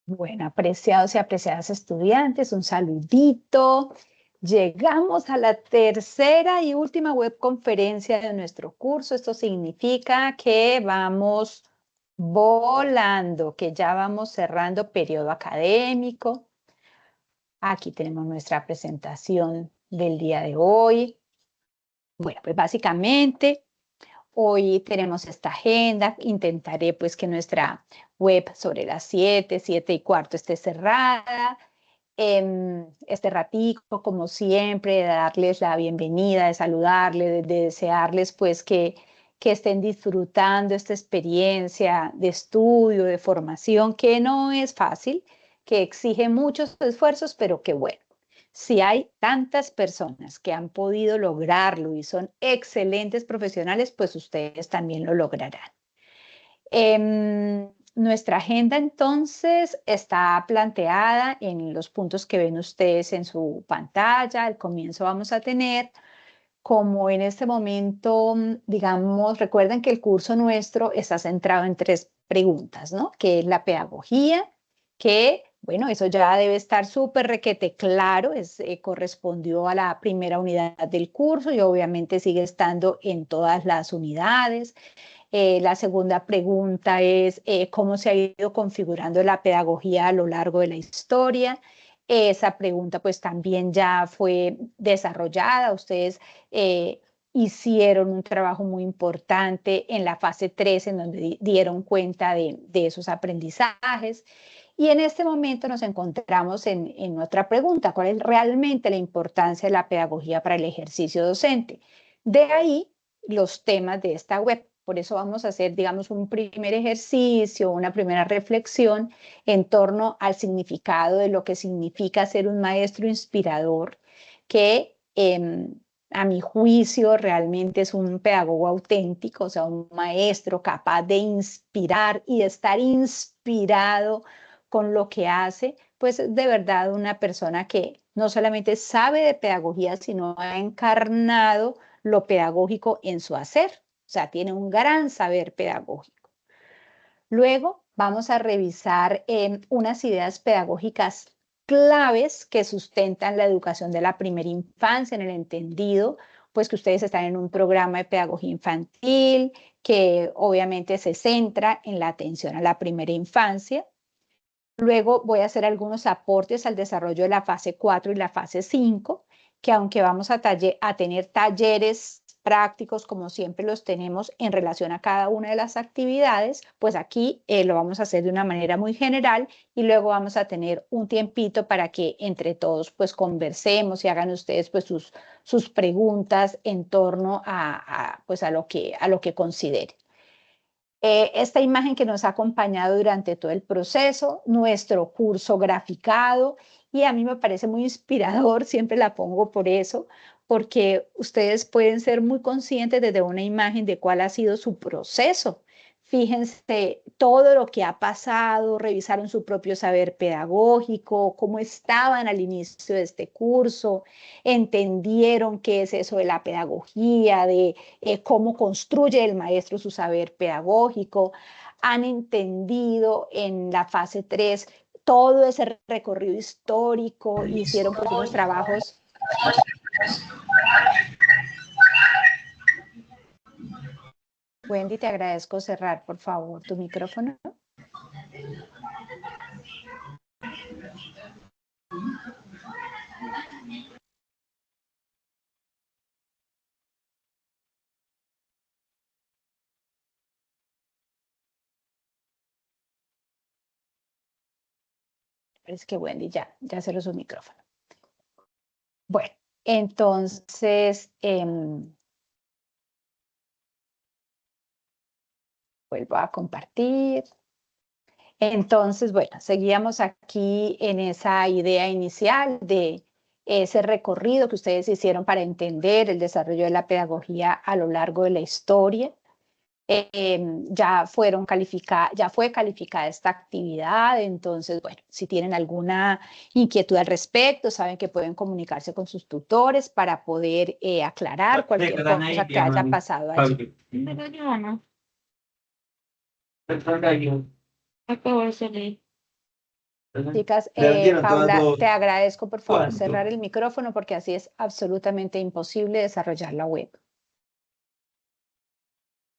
Bueno, apreciados y apreciadas estudiantes, un saludito. Llegamos a la tercera y última webconferencia de nuestro curso. Esto significa que vamos volando, que ya vamos cerrando periodo académico. Aquí tenemos nuestra presentación del día de hoy. Bueno, pues básicamente hoy tenemos esta agenda. Intentaré pues que nuestra web sobre las 7:15 esté cerrada. Este ratico, como siempre, de darles la bienvenida, de saludarles, de desearles pues que estén disfrutando esta experiencia de estudio, de formación, que no es fácil, que exige muchos esfuerzos, pero que bueno. Si hay tantas personas que han podido lograrlo y son excelentes profesionales, pues ustedes también lo lograrán. Nuestra agenda entonces está planteada en los puntos que ven ustedes en su pantalla. Al comienzo vamos a tener, como en este momento, digamos, recuerden que el curso nuestro está centrado en 3 preguntas, ¿no? Que es la pedagogía, que, bueno, eso ya debe estar súper requete claro, correspondió a la primera unidad del curso y obviamente sigue estando en todas las unidades. La segunda pregunta es cómo se ha ido configurando la pedagogía a lo largo de la historia. Esa pregunta pues también ya fue desarrollada. Ustedes hicieron un trabajo muy importante en la fase 3 en donde dieron cuenta de esos aprendizajes. Y en este momento nos encontramos en otra pregunta: ¿cuál es realmente la importancia de la pedagogía para el ejercicio docente? De ahí los temas de esta web. Por eso vamos a hacer, digamos, un primer ejercicio, una primera reflexión en torno al significado de lo que significa ser un maestro inspirador, que a mi juicio realmente es un pedagogo auténtico, o sea, un maestro capaz de inspirar y de estar inspirado con lo que hace, pues de verdad una persona que no solamente sabe de pedagogía, sino ha encarnado lo pedagógico en su hacer. O sea, tiene un gran saber pedagógico. Luego vamos a revisar unas ideas pedagógicas claves que sustentan la educación de la primera infancia, en el entendido, pues que ustedes están en un programa de pedagogía infantil que obviamente se centra en la atención a la primera infancia. Luego voy a hacer algunos aportes al desarrollo de la fase 4 y la fase 5, que aunque vamos a tener talleres prácticos, como siempre los tenemos en relación a cada una de las actividades, pues aquí lo vamos a hacer de una manera muy general y luego vamos a tener un tiempito para que entre todos pues conversemos y hagan ustedes pues sus preguntas en torno pues a lo que consideren. Esta imagen que nos ha acompañado durante todo el proceso, nuestro curso graficado, y a mí me parece muy inspirador, siempre la pongo por eso, porque ustedes pueden ser muy conscientes desde una imagen de cuál ha sido su proceso. Fíjense todo lo que ha pasado, revisaron su propio saber pedagógico, cómo estaban al inicio de este curso, entendieron qué es eso de la pedagogía, de cómo construye el maestro su saber pedagógico, han entendido en la fase 3 todo ese recorrido histórico, hicieron pues unos trabajos. Wendy, te agradezco cerrar, por favor, tu micrófono. Es que Wendy ya cerró su micrófono. Bueno, entonces, vuelvo a compartir. Entonces, bueno, seguíamos aquí en esa idea inicial de ese recorrido que ustedes hicieron para entender el desarrollo de la pedagogía a lo largo de la historia. Ya fue calificada esta actividad, entonces, bueno, si tienen alguna inquietud al respecto, saben que pueden comunicarse con sus tutores para poder aclarar cualquier cosa que haya pasado allí. Acabo de salir. Chicas, ¿Me oyeron todas Paula, dos? te agradezco por favor cerrar ¿Cuánto? el micrófono porque así es absolutamente imposible desarrollar la web.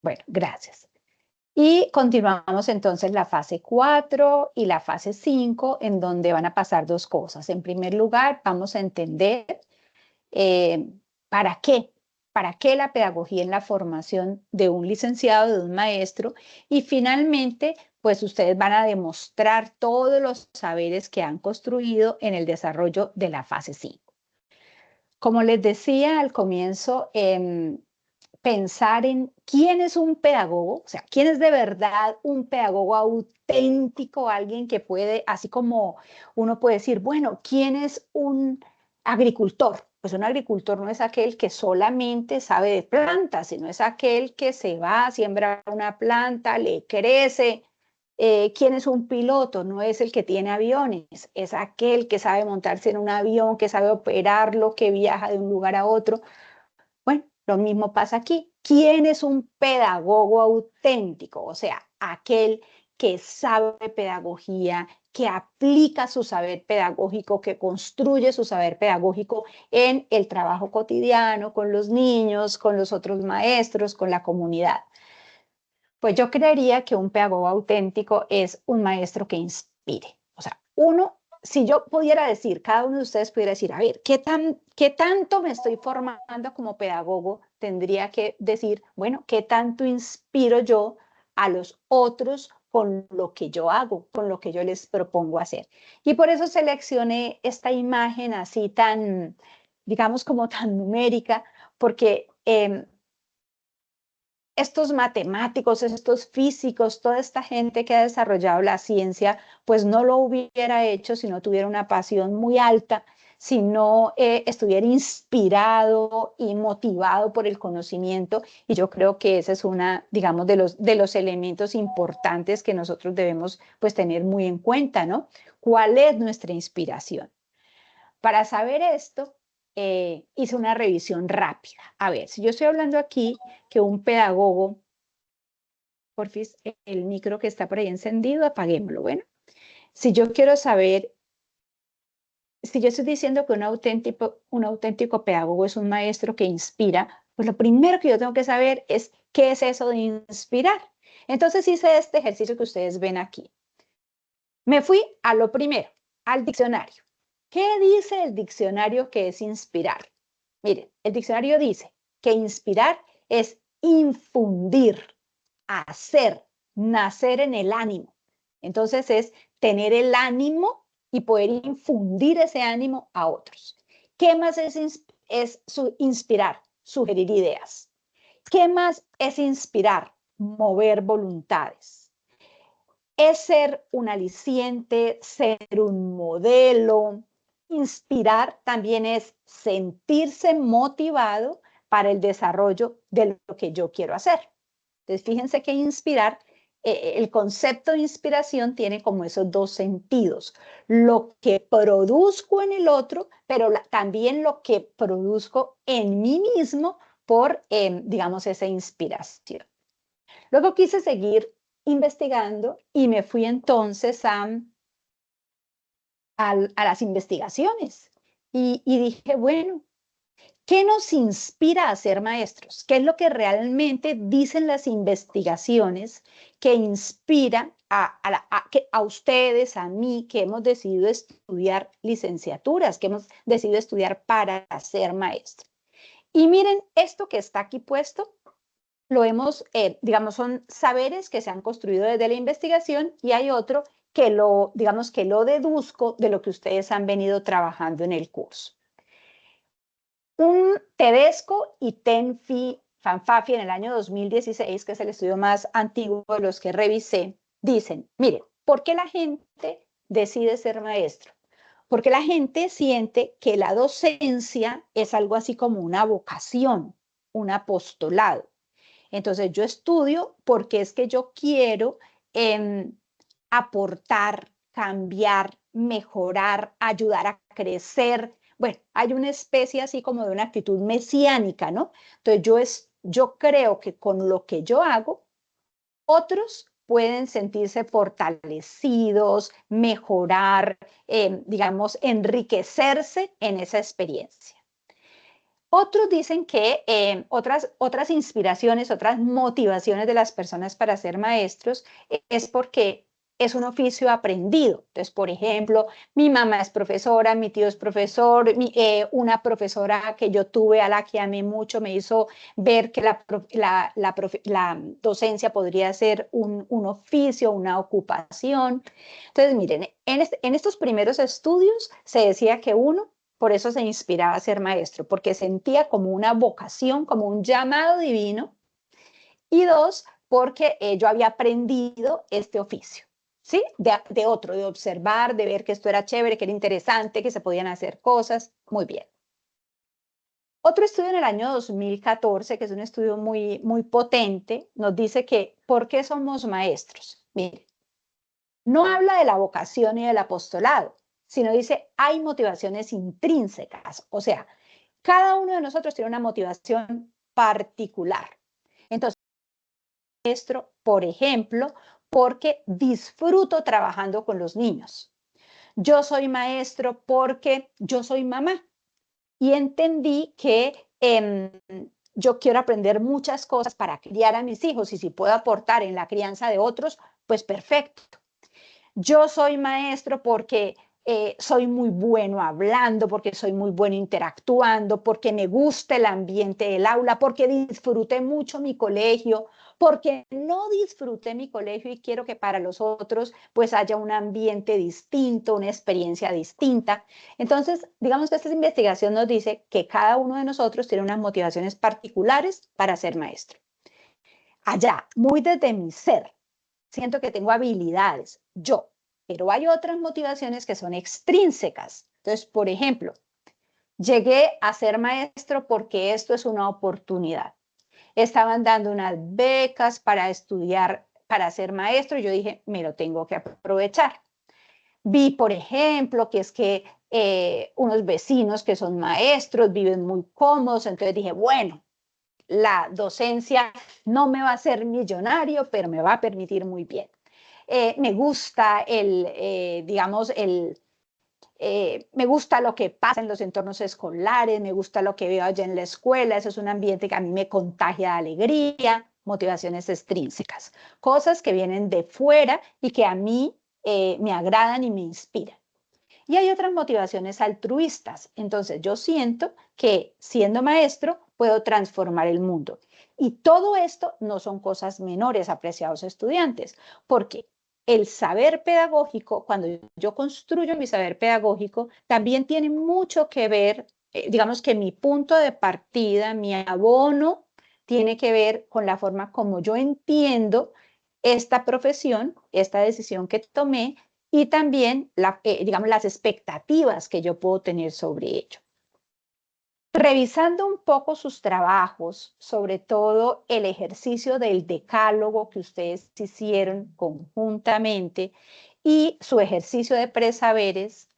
Bueno, gracias. Y continuamos entonces la fase 4 y la fase 5, en donde van a pasar dos cosas. En primer lugar, vamos a entender eh, para qué, para qué la pedagogía en la formación de un licenciado, de un maestro. Y finalmente, pues ustedes van a demostrar todos los saberes que han construido en el desarrollo de la fase 5. Como les decía al comienzo, pensar en quién es un pedagogo, o sea, quién es de verdad un pedagogo auténtico, alguien que puede, así como uno puede decir, bueno, ¿quién es un agricultor? Pues un agricultor no es aquel que solamente sabe de plantas, sino es aquel que se va a sembrar una planta, le crece. ¿Quién es un piloto? No es el que tiene aviones, es aquel que sabe montarse en un avión, que sabe operarlo, que viaja de un lugar a otro. Bueno, lo mismo pasa aquí. ¿Quién es un pedagogo auténtico? O sea, aquel que sabe pedagogía, que aplica su saber pedagógico, que construye su saber pedagógico en el trabajo cotidiano, con los niños, con los otros maestros, con la comunidad. Pues yo creería que un pedagogo auténtico es un maestro que inspire. O sea, uno, si yo pudiera decir, cada uno de ustedes pudiera decir, a ver, ¿qué tanto me estoy formando como pedagogo? Tendría que decir, bueno, ¿qué tanto inspiro yo a los otros con lo que yo hago, con lo que yo les propongo hacer? Y por eso seleccioné esta imagen así tan, digamos, como tan numérica, porque estos matemáticos, estos físicos, toda esta gente que ha desarrollado la ciencia, pues no lo hubiera hecho si no tuviera una pasión muy alta, si no estuviera inspirado y motivado por el conocimiento. Y yo creo que ese es una, digamos, de los elementos importantes que nosotros debemos pues tener muy en cuenta, ¿no? ¿Cuál es nuestra inspiración? Para saber esto, hice una revisión rápida. A ver, si yo estoy hablando aquí que un pedagogo, porfis, el micro que está por ahí encendido, apaguémoslo. Bueno, si yo quiero saber, si yo estoy diciendo que un auténtico pedagogo es un maestro que inspira, pues lo primero que yo tengo que saber es qué es eso de inspirar. Entonces hice este ejercicio que ustedes ven aquí. Me fui a lo primero, al diccionario. ¿Qué dice el diccionario que es inspirar? Miren, el diccionario dice que inspirar es infundir, hacer, nacer en el ánimo. Entonces es tener el ánimo y poder infundir ese ánimo a otros. ¿Qué más es inspirar? Sugerir ideas. ¿Qué más es inspirar? Mover voluntades. Es ser un aliciente, ser un modelo. Inspirar también es sentirse motivado para el desarrollo de lo que yo quiero hacer. Entonces, fíjense que inspirar, el concepto de inspiración tiene como esos dos sentidos. Lo que produzco en el otro, pero también lo que produzco en mí mismo por, digamos, esa inspiración. Luego quise seguir investigando y me fui entonces a las investigaciones y dije, bueno, ¿qué nos inspira a ser maestros? ¿Qué es lo que realmente dicen las investigaciones que inspira a ustedes, a mí, que hemos decidido estudiar licenciaturas, que hemos decidido estudiar para ser maestros? Y miren esto que está aquí puesto, lo hemos, digamos, son saberes que se han construido desde la investigación y hay otro que lo, digamos, que lo deduzco de lo que ustedes han venido trabajando en el curso. Un Tedesco y Tenfi Fanfafi en el año 2016, que es el estudio más antiguo de los que revisé, dicen, miren, ¿por qué la gente decide ser maestro? Porque la gente siente que la docencia es algo así como una vocación, un apostolado. Entonces yo estudio porque es que yo quiero aportar, cambiar, mejorar, ayudar a crecer. Bueno, hay una especie así como de una actitud mesiánica, ¿no? Entonces yo creo que con lo que yo hago, otros pueden sentirse fortalecidos, mejorar, digamos, enriquecerse en esa experiencia. Otros dicen que otras inspiraciones, otras motivaciones de las personas para ser maestros es porque es un oficio aprendido. Entonces, por ejemplo, mi mamá es profesora, mi tío es profesor, una profesora que yo tuve a la que amé mucho me hizo ver que la docencia podría ser un oficio, una ocupación. Entonces, miren, en estos primeros estudios se decía que uno por eso se inspiraba a ser maestro, porque sentía como una vocación, como un llamado divino. Y dos, porque yo había aprendido este oficio, ¿sí? De otro, de observar, de ver que esto era chévere, que era interesante, que se podían hacer cosas. Muy bien. Otro estudio en el año 2014, que es un estudio muy, muy potente, nos dice que ¿por qué somos maestros? Mire, no habla de la vocación y del apostolado, sino dice hay motivaciones intrínsecas, o sea, cada uno de nosotros tiene una motivación particular. Entonces, maestro, por ejemplo, porque disfruto trabajando con los niños. Yo soy maestro porque yo soy mamá y entendí que yo quiero aprender muchas cosas para criar a mis hijos y si puedo aportar en la crianza de otros, pues perfecto. Yo soy maestro porque soy muy bueno hablando, porque soy muy bueno interactuando, porque me gusta el ambiente del aula, porque disfruté mucho mi colegio, porque no disfruté mi colegio y quiero que para los otros pues haya un ambiente distinto, una experiencia distinta. Entonces, digamos que esta investigación nos dice que cada uno de nosotros tiene unas motivaciones particulares para ser maestro. Allá, muy desde mi ser, siento que tengo habilidades, yo, pero hay otras motivaciones que son extrínsecas. Entonces, por ejemplo, llegué a ser maestro porque esto es una oportunidad. Estaban dando unas becas para estudiar, para ser maestro, y yo dije, me lo tengo que aprovechar. Vi, por ejemplo, que es que unos vecinos que son maestros viven muy cómodos, entonces dije, bueno, la docencia no me va a hacer millonario, pero me va a permitir muy bien. Me gusta me gusta lo que pasa en los entornos escolares, me gusta lo que veo allá en la escuela, eso es un ambiente que a mí me contagia de alegría, motivaciones extrínsecas, cosas que vienen de fuera y que a mí me agradan y me inspiran. Y hay otras motivaciones altruistas. Entonces yo siento que siendo maestro puedo transformar el mundo. Y todo esto no son cosas menores, apreciados estudiantes, porque el saber pedagógico, cuando yo construyo mi saber pedagógico, también tiene mucho que ver, digamos que mi punto de partida, mi abono, tiene que ver con la forma como yo entiendo esta profesión, esta decisión que tomé y también, digamos, las expectativas que yo puedo tener sobre ello. Revisando un poco sus trabajos, sobre todo el ejercicio del decálogo que ustedes hicieron conjuntamente y su ejercicio de presaberes,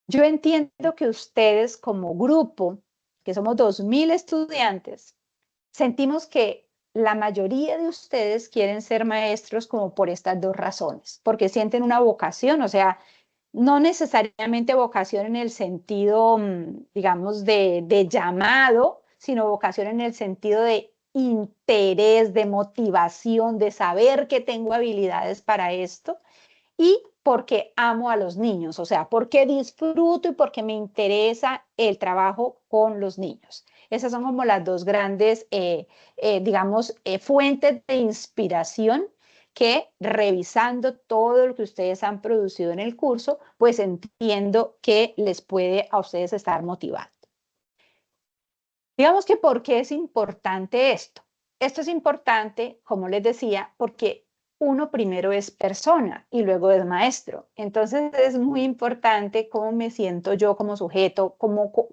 yo entiendo que ustedes como grupo, que somos 2000 estudiantes, sentimos que la mayoría de ustedes quieren ser maestros como por estas dos razones, porque sienten una vocación, o sea, no necesariamente vocación en el sentido, digamos, de llamado, sino vocación en el sentido de interés, de motivación, de saber que tengo habilidades para esto y porque amo a los niños, o sea, porque disfruto y porque me interesa el trabajo con los niños. Esas son como las dos grandes, digamos, fuentes de inspiración que revisando todo lo que ustedes han producido en el curso, pues entiendo que les puede a ustedes estar motivando. Digamos que ¿por qué es importante esto? Esto es importante, como les decía, porque uno primero es persona y luego es maestro. Entonces es muy importante cómo me siento yo como sujeto,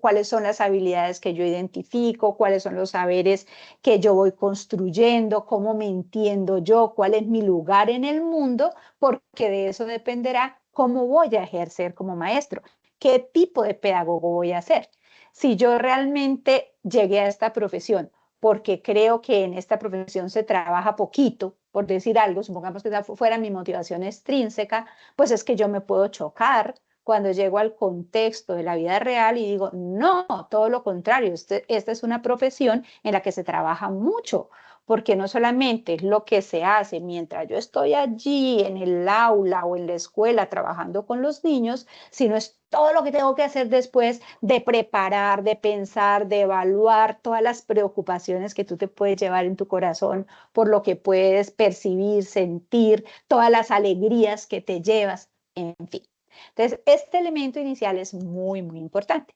cuáles son las habilidades que yo identifico, cuáles son los saberes que yo voy construyendo, cómo me entiendo yo, cuál es mi lugar en el mundo, porque de eso dependerá cómo voy a ejercer como maestro, qué tipo de pedagogo voy a ser. Si yo realmente llegué a esta profesión porque creo que en esta profesión se trabaja poquito, por decir algo, supongamos que esa fuera mi motivación extrínseca, pues es que yo me puedo chocar cuando llego al contexto de la vida real y digo, no, todo lo contrario, esta es una profesión en la que se trabaja mucho, porque no solamente es lo que se hace mientras yo estoy allí en el aula o en la escuela trabajando con los niños, sino es todo lo que tengo que hacer después de preparar, de pensar, de evaluar todas las preocupaciones que tú te puedes llevar en tu corazón por lo que puedes percibir, sentir, todas las alegrías que te llevas, en fin. Entonces, este elemento inicial es muy, muy importante.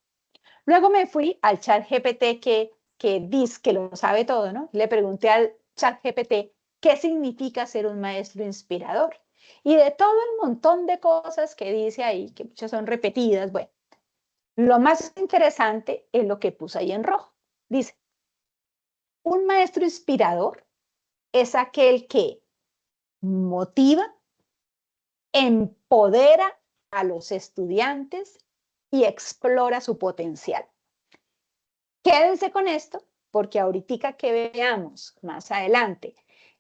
Luego me fui al chat GPT que dice que lo sabe todo, ¿no? Le pregunté al chat GPT qué significa ser un maestro inspirador. Y de todo el montón de cosas que dice ahí, que muchas son repetidas, bueno, lo más interesante es lo que puse ahí en rojo. Dice, un maestro inspirador es aquel que motiva, empodera a los estudiantes y explora su potencial. Quédense con esto, porque ahorita que veamos más adelante,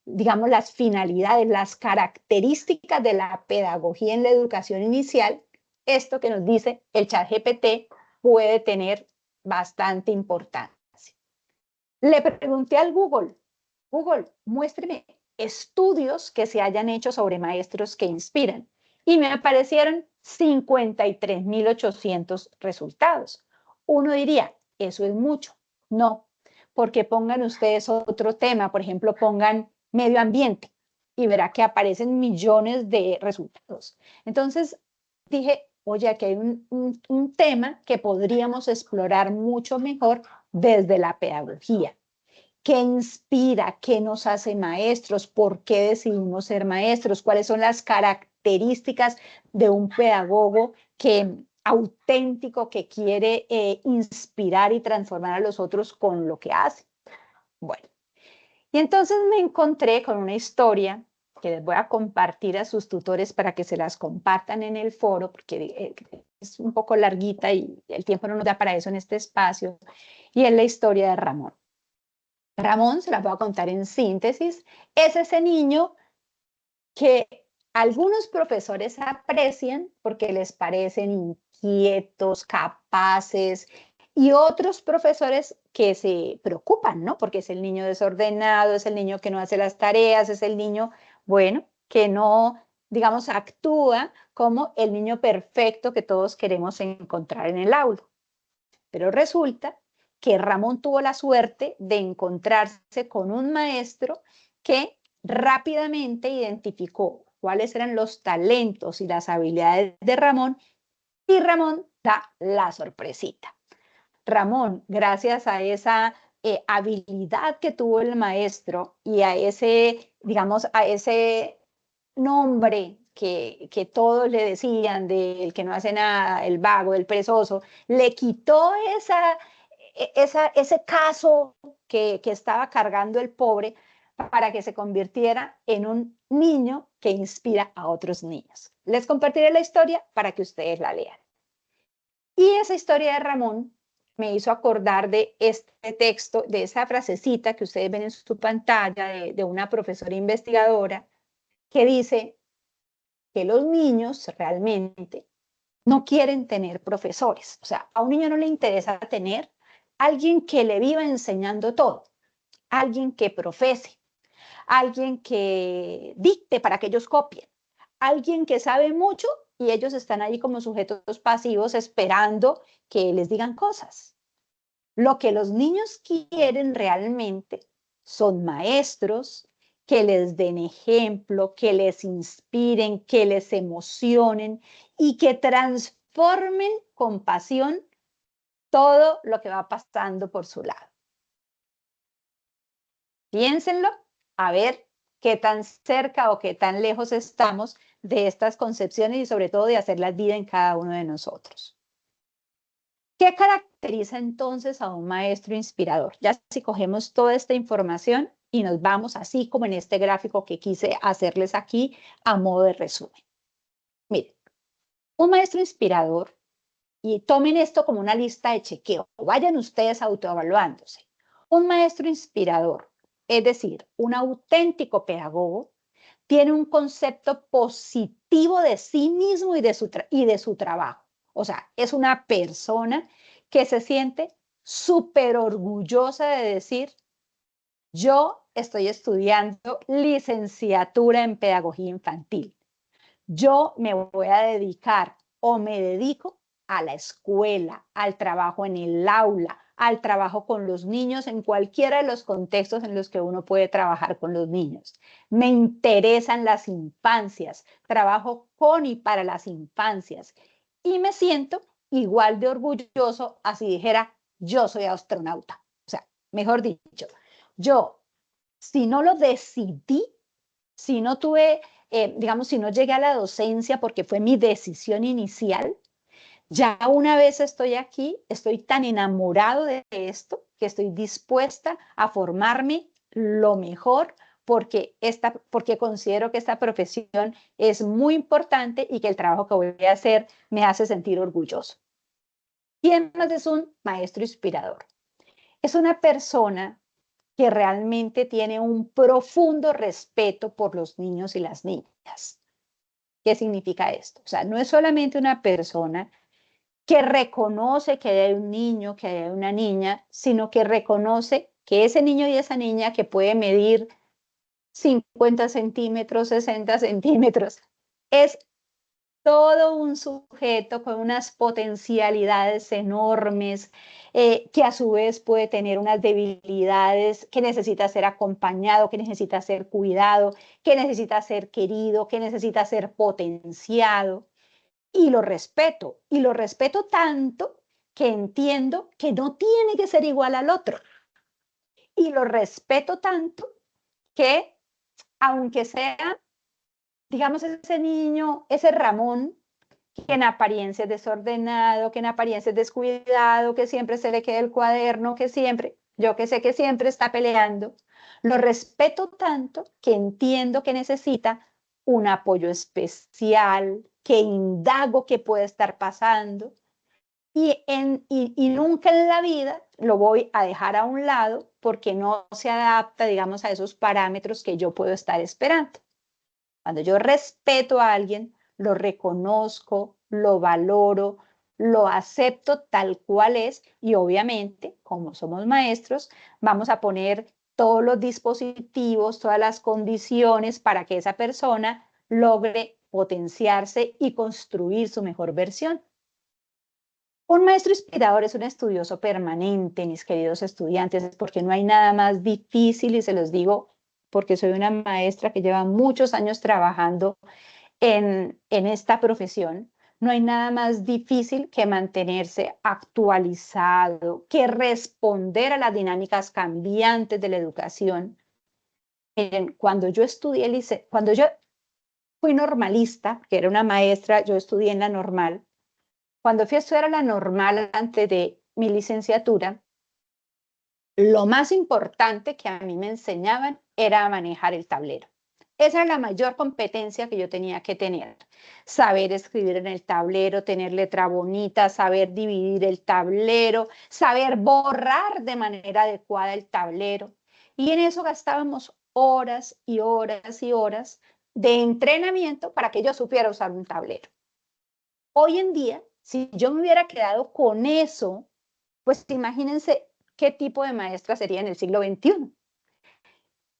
digamos, las finalidades, las características de la pedagogía en la educación inicial, esto que nos dice el ChatGPT puede tener bastante importancia. Le pregunté al Google, muéstreme estudios que se hayan hecho sobre maestros que inspiran. Y me aparecieron 53.800 resultados. Uno diría, eso es mucho. No, porque pongan ustedes otro tema, por ejemplo, pongan medio ambiente y verá que aparecen millones de resultados. Entonces dije, oye, aquí hay un tema que podríamos explorar mucho mejor desde la pedagogía. ¿Qué inspira? ¿Qué nos hace maestros? ¿Por qué decidimos ser maestros? ¿Cuáles son las características de un pedagogo auténtico que quiere inspirar y transformar a los otros con lo que hace? Bueno, y entonces me encontré con una historia que les voy a compartir a sus tutores para que se las compartan en el foro, porque es un poco larguita y el tiempo no nos da para eso en este espacio, y es la historia de Ramón. Ramón, se las voy a contar en síntesis, es ese niño que algunos profesores aprecian porque les parecen inquietos, capaces, y otros profesores que se preocupan, ¿no? Porque es el niño desordenado, es el niño que no hace las tareas, es el niño, bueno, que no, digamos, actúa como el niño perfecto que todos queremos encontrar en el aula. Pero resulta que Ramón tuvo la suerte de encontrarse con un maestro que rápidamente identificó cuáles eran los talentos y las habilidades de Ramón, y Ramón da la sorpresita. Ramón, gracias a esa habilidad que tuvo el maestro y a ese, digamos, a ese nombre que todos le decían del que no hace nada, el vago, el perezoso, le quitó ese caso que estaba cargando el pobre para que se convirtiera en un niño que inspira a otros niños. Les compartiré la historia para que ustedes la lean. Y esa historia de Ramón me hizo acordar de este texto, de esa frasecita que ustedes ven en su pantalla de una profesora investigadora que dice que los niños realmente no quieren tener profesores. O sea, a un niño no le interesa tener alguien que le viva enseñando todo, alguien que profese, alguien que dicte para que ellos copien, alguien que sabe mucho y ellos están ahí como sujetos pasivos esperando que les digan cosas. Lo que los niños quieren realmente son maestros que les den ejemplo, que les inspiren, que les emocionen y que transformen con pasión todo lo que va pasando por su lado. Piénsenlo, a ver qué tan cerca o qué tan lejos estamos de estas concepciones y sobre todo de hacerlas vida en cada uno de nosotros. ¿Qué caracteriza entonces a un maestro inspirador? Ya si cogemos toda esta información y nos vamos así como en este gráfico que quise hacerles aquí a modo de resumen. Miren, un maestro inspirador, y tomen esto como una lista de chequeo, vayan ustedes autoevaluándose. Un maestro inspirador, es decir, un auténtico pedagogo, tiene un concepto positivo de sí mismo y de su trabajo. O sea, es una persona que se siente súper orgullosa de decir, yo estoy estudiando licenciatura en pedagogía infantil. Yo me voy a dedicar o me dedico a la escuela, al trabajo en el aula, al trabajo con los niños, en cualquiera de los contextos en los que uno puede trabajar con los niños. Me interesan las infancias, trabajo con y para las infancias y me siento igual de orgulloso así dijera, yo soy astronauta. O sea, mejor dicho, yo, si no lo decidí, si no tuve, digamos, si no llegué a la docencia porque fue mi decisión inicial, ya una vez estoy aquí, estoy tan enamorado de esto que estoy dispuesta a formarme lo mejor porque considero que esta profesión es muy importante y que el trabajo que voy a hacer me hace sentir orgulloso. ¿Quién más es un maestro inspirador? Es una persona que realmente tiene un profundo respeto por los niños y las niñas. ¿Qué significa esto? O sea, no es solamente una persona que reconoce que hay un niño, que hay una niña, sino que reconoce que ese niño y esa niña que puede medir 50 centímetros, 60 centímetros, es todo un sujeto con unas potencialidades enormes, que a su vez puede tener unas debilidades, que necesita ser acompañado, que necesita ser cuidado, que necesita ser querido, que necesita ser potenciado. Y lo respeto tanto que entiendo que no tiene que ser igual al otro. Y lo respeto tanto que, aunque sea, digamos, ese niño, ese Ramón, que en apariencia es desordenado, que en apariencia es descuidado, que siempre se le queda el cuaderno, que siempre, yo que sé que siempre está peleando, lo respeto tanto que entiendo que necesita un apoyo especial, que indago qué puede estar pasando y nunca en la vida lo voy a dejar a un lado porque no se adapta, digamos, a esos parámetros que yo puedo estar esperando. Cuando yo respeto a alguien, lo reconozco, lo valoro, lo acepto tal cual es y obviamente, como somos maestros, vamos a poner todos los dispositivos, todas las condiciones para que esa persona logre potenciarse y construir su mejor versión. Un maestro inspirador es un estudioso permanente, mis queridos estudiantes, porque no hay nada más difícil, y se los digo porque soy una maestra que lleva muchos años trabajando en esta profesión. No hay nada más difícil que mantenerse actualizado, que responder a las dinámicas cambiantes de la educación. Miren, cuando yo fui normalista, que era una maestra, yo estudié en la normal. Cuando fui a estudiar a la normal antes de mi licenciatura, lo más importante que a mí me enseñaban era manejar el tablero. Esa era la mayor competencia que yo tenía que tener. Saber escribir en el tablero, tener letra bonita, saber dividir el tablero, saber borrar de manera adecuada el tablero. Y en eso gastábamos horas y horas y horas de entrenamiento para que yo supiera usar un tablero. Hoy en día, si yo me hubiera quedado con eso, pues imagínense qué tipo de maestra sería en el siglo XXI.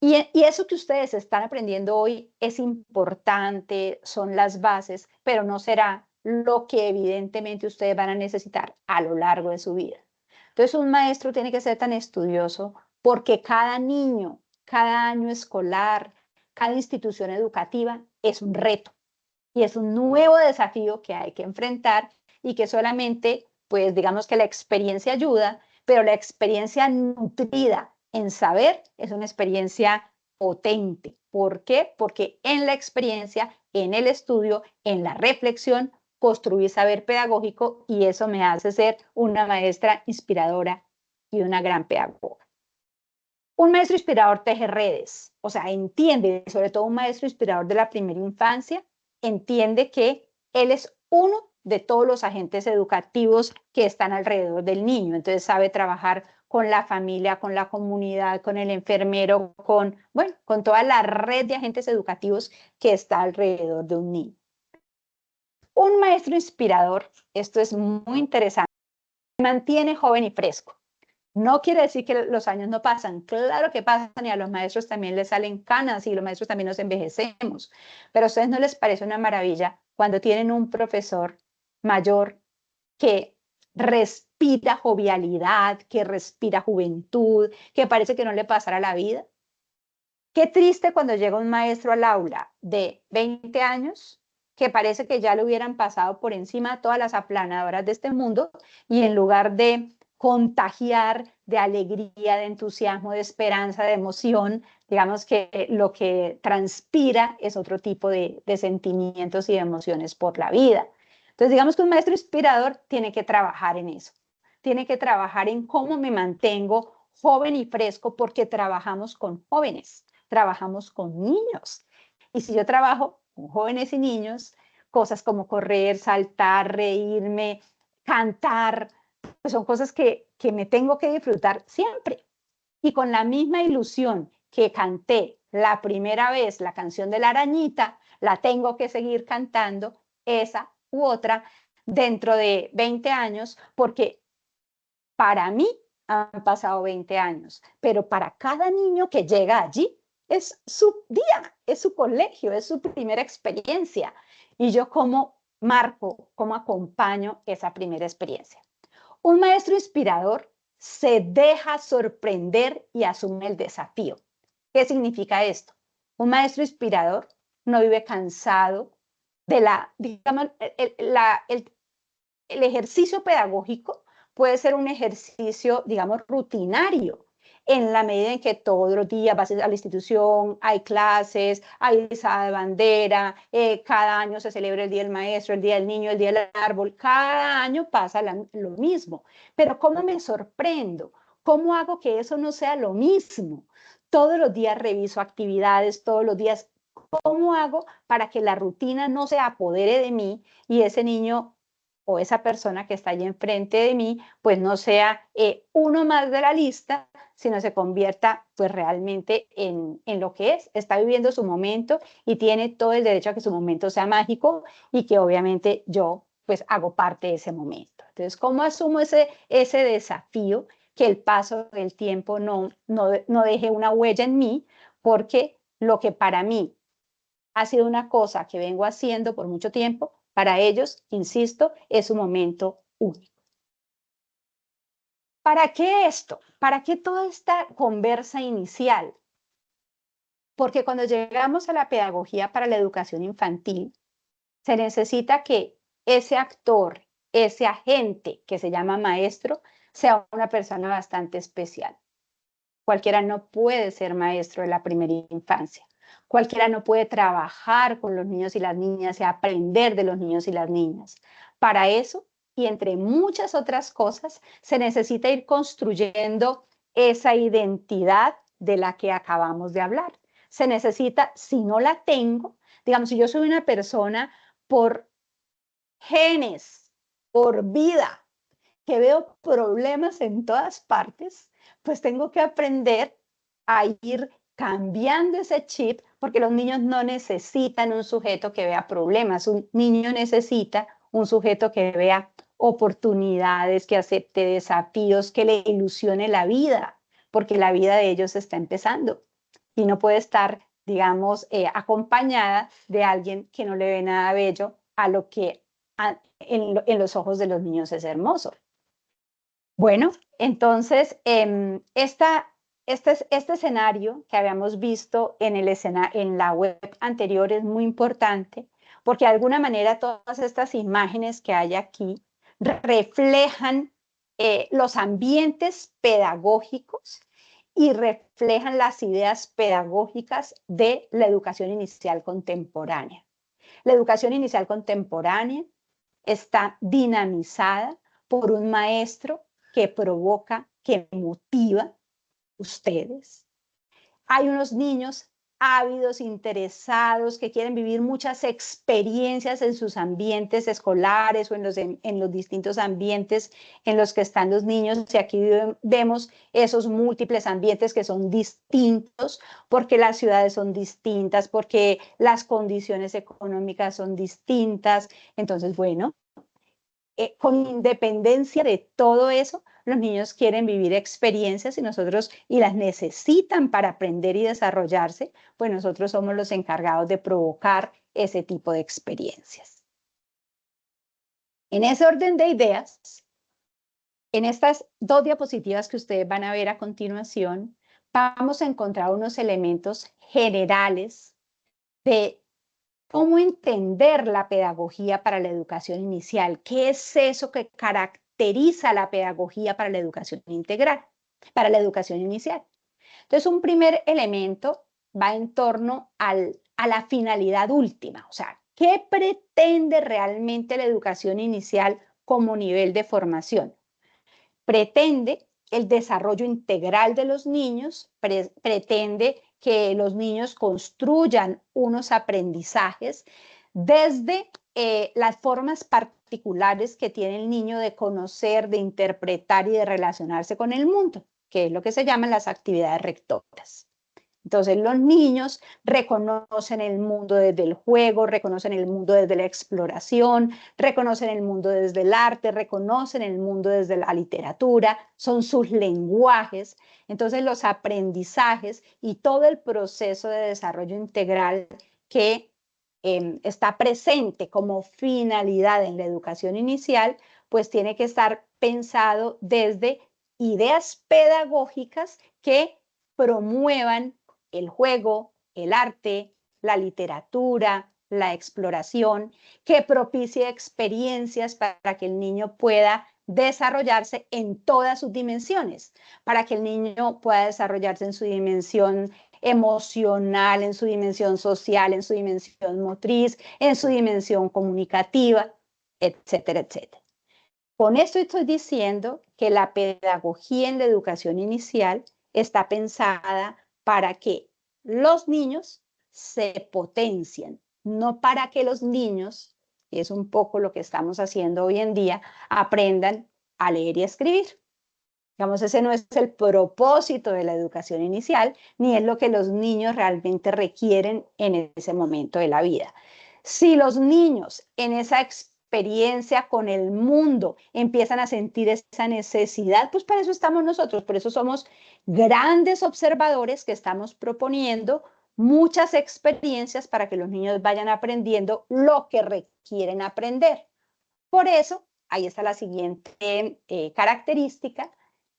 Y eso que ustedes están aprendiendo hoy es importante, son las bases, pero no será lo que evidentemente ustedes van a necesitar a lo largo de su vida. Entonces, un maestro tiene que ser tan estudioso porque cada niño, cada año escolar, cada institución educativa es un reto y es un nuevo desafío que hay que enfrentar y que solamente, pues digamos que la experiencia ayuda, pero la experiencia nutrida en saber es una experiencia potente. ¿Por qué? Porque en la experiencia, en el estudio, en la reflexión, construí saber pedagógico y eso me hace ser una maestra inspiradora y una gran pedagoga. Un maestro inspirador teje redes, o sea, entiende, sobre todo un maestro inspirador de la primera infancia, entiende que él es uno de todos los agentes educativos que están alrededor del niño. Entonces sabe trabajar con la familia, con la comunidad, con el enfermero, bueno, con toda la red de agentes educativos que está alrededor de un niño. Un maestro inspirador, esto es muy interesante, se mantiene joven y fresco. No quiere decir que los años no pasan, claro que pasan y a los maestros también les salen canas y los maestros también nos envejecemos, pero a ustedes no les parece una maravilla cuando tienen un profesor mayor que respira jovialidad, que respira juventud, que parece que no le pasará la vida. Qué triste cuando llega un maestro al aula de 20 años que parece que ya le hubieran pasado por encima todas las aplanadoras de este mundo y en lugar de contagiar de alegría, de entusiasmo, de esperanza, de emoción, digamos que lo que transpira es otro tipo de sentimientos y de emociones por la vida. Entonces, digamos que un maestro inspirador tiene que trabajar en eso, tiene que trabajar en cómo me mantengo joven y fresco porque trabajamos con jóvenes, trabajamos con niños. Y si yo trabajo con jóvenes y niños, cosas como correr, saltar, reírme, cantar, pues son cosas que me tengo que disfrutar siempre. Y con la misma ilusión que canté la primera vez la canción de la arañita, la tengo que seguir cantando esa u otra dentro de 20 años, porque para mí han pasado 20 años, pero para cada niño que llega allí es su día, es su colegio, es su primera experiencia. Y yo como marco, como acompaño esa primera experiencia. Un maestro inspirador se deja sorprender y asume el desafío. ¿Qué significa esto? Un maestro inspirador no vive cansado de digamos, el ejercicio pedagógico puede ser un ejercicio, digamos, rutinario, en la medida en que todos los días vas a la institución, hay clases, hay izada de bandera, cada año se celebra el Día del Maestro, el Día del Niño, el Día del Árbol, cada año pasa lo mismo. Pero ¿cómo me sorprendo? ¿Cómo hago que eso no sea lo mismo? Todos los días reviso actividades, todos los días, ¿cómo hago para que la rutina no se apodere de mí y ese niño o esa persona que está allí enfrente de mí, pues no sea uno más de la lista, sino se convierta pues realmente en lo que es, está viviendo su momento y tiene todo el derecho a que su momento sea mágico y que obviamente yo pues hago parte de ese momento. Entonces, ¿cómo asumo ese desafío? Que el paso del tiempo no deje una huella en mí, porque lo que para mí ha sido una cosa que vengo haciendo por mucho tiempo, para ellos, insisto, es un momento único. ¿Para qué esto? ¿Para qué toda esta conversa inicial? Porque cuando llegamos a la pedagogía para la educación infantil, se necesita que ese actor, ese agente que se llama maestro, sea una persona bastante especial. Cualquiera no puede ser maestro de la primera infancia. Cualquiera no puede trabajar con los niños y las niñas y aprender de los niños y las niñas. Para eso, y entre muchas otras cosas, se necesita ir construyendo esa identidad de la que acabamos de hablar. Se necesita, si no la tengo, digamos, si yo soy una persona por genes, por vida, que veo problemas en todas partes, pues tengo que aprender a ir cambiando ese chip, porque los niños no necesitan un sujeto que vea problemas, un niño necesita un sujeto que vea oportunidades, que acepte desafíos, que le ilusione la vida, porque la vida de ellos está empezando y no puede estar, digamos, acompañada de alguien que no le ve nada bello a lo que en los ojos de los niños es hermoso. Bueno, entonces, este escenario que habíamos visto en la web anterior es muy importante porque de alguna manera todas estas imágenes que hay aquí reflejan los ambientes pedagógicos y reflejan las ideas pedagógicas de la educación inicial contemporánea. La educación inicial contemporánea está dinamizada por un maestro que provoca, que motiva ustedes. Hay unos niños ávidos, interesados, que quieren vivir muchas experiencias en sus ambientes escolares o en los distintos ambientes en los que están los niños. Y aquí vemos esos múltiples ambientes que son distintos, porque las ciudades son distintas, porque las condiciones económicas son distintas. Entonces, bueno, con independencia de todo eso, los niños quieren vivir experiencias y las necesitan para aprender y desarrollarse, pues nosotros somos los encargados de provocar ese tipo de experiencias. En ese orden de ideas, en estas dos diapositivas que ustedes van a ver a continuación, vamos a encontrar unos elementos generales de cómo entender la pedagogía para la educación inicial. ¿Qué es eso que caracteriza la pedagogía para la educación integral, para la educación inicial? Entonces, un primer elemento va en torno a la finalidad última, o sea, ¿qué pretende realmente la educación inicial como nivel de formación? Pretende el desarrollo integral de los niños, pretende que los niños construyan unos aprendizajes desde las formas particulares que tiene el niño de conocer, de interpretar y de relacionarse con el mundo, que es lo que se llaman las actividades rectoras. Entonces los niños reconocen el mundo desde el juego, reconocen el mundo desde la exploración, reconocen el mundo desde el arte, reconocen el mundo desde la literatura, son sus lenguajes. Entonces los aprendizajes y todo el proceso de desarrollo integral que está presente como finalidad en la educación inicial, pues tiene que estar pensado desde ideas pedagógicas que promuevan el juego, el arte, la literatura, la exploración, que propicie experiencias para que el niño pueda desarrollarse en todas sus dimensiones, para que el niño pueda desarrollarse en su dimensión emocional, en su dimensión social, en su dimensión motriz, en su dimensión comunicativa, etcétera, etcétera. Con esto estoy diciendo que la pedagogía en la educación inicial está pensada para que los niños se potencien, no para que los niños, y es un poco lo que estamos haciendo hoy en día, aprendan a leer y a escribir. Digamos, ese no es el propósito de la educación inicial, ni es lo que los niños realmente requieren en ese momento de la vida. Si los niños en esa experiencia con el mundo empiezan a sentir esa necesidad, pues para eso estamos nosotros, por eso somos grandes observadores que estamos proponiendo muchas experiencias para que los niños vayan aprendiendo lo que requieren aprender. Por eso, ahí está la siguiente característica: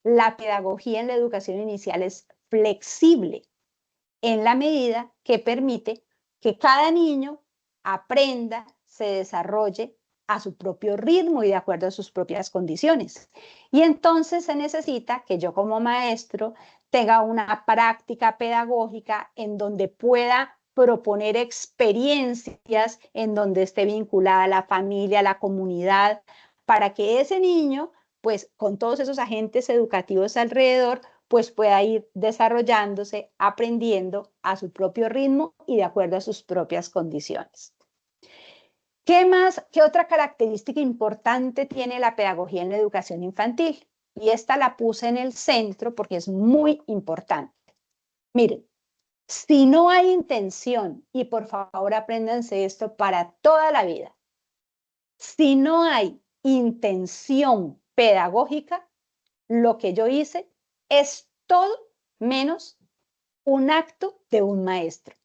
la pedagogía en la educación inicial es flexible en la medida que permite que cada niño aprenda, se desarrolle a su propio ritmo y de acuerdo a sus propias condiciones. Y entonces se necesita que yo como maestro tenga una práctica pedagógica en donde pueda proponer experiencias, en donde esté vinculada la familia, la comunidad, para que ese niño, pues con todos esos agentes educativos alrededor, pues pueda ir desarrollándose, aprendiendo a su propio ritmo y de acuerdo a sus propias condiciones. ¿Qué más? ¿Qué otra característica importante tiene la pedagogía en la educación infantil? Y esta la puse en el centro porque es muy importante. Miren, si no hay intención, y por favor apréndanse esto para toda la vida, si no hay intención pedagógica, lo que yo hice es todo menos un acto de un maestro.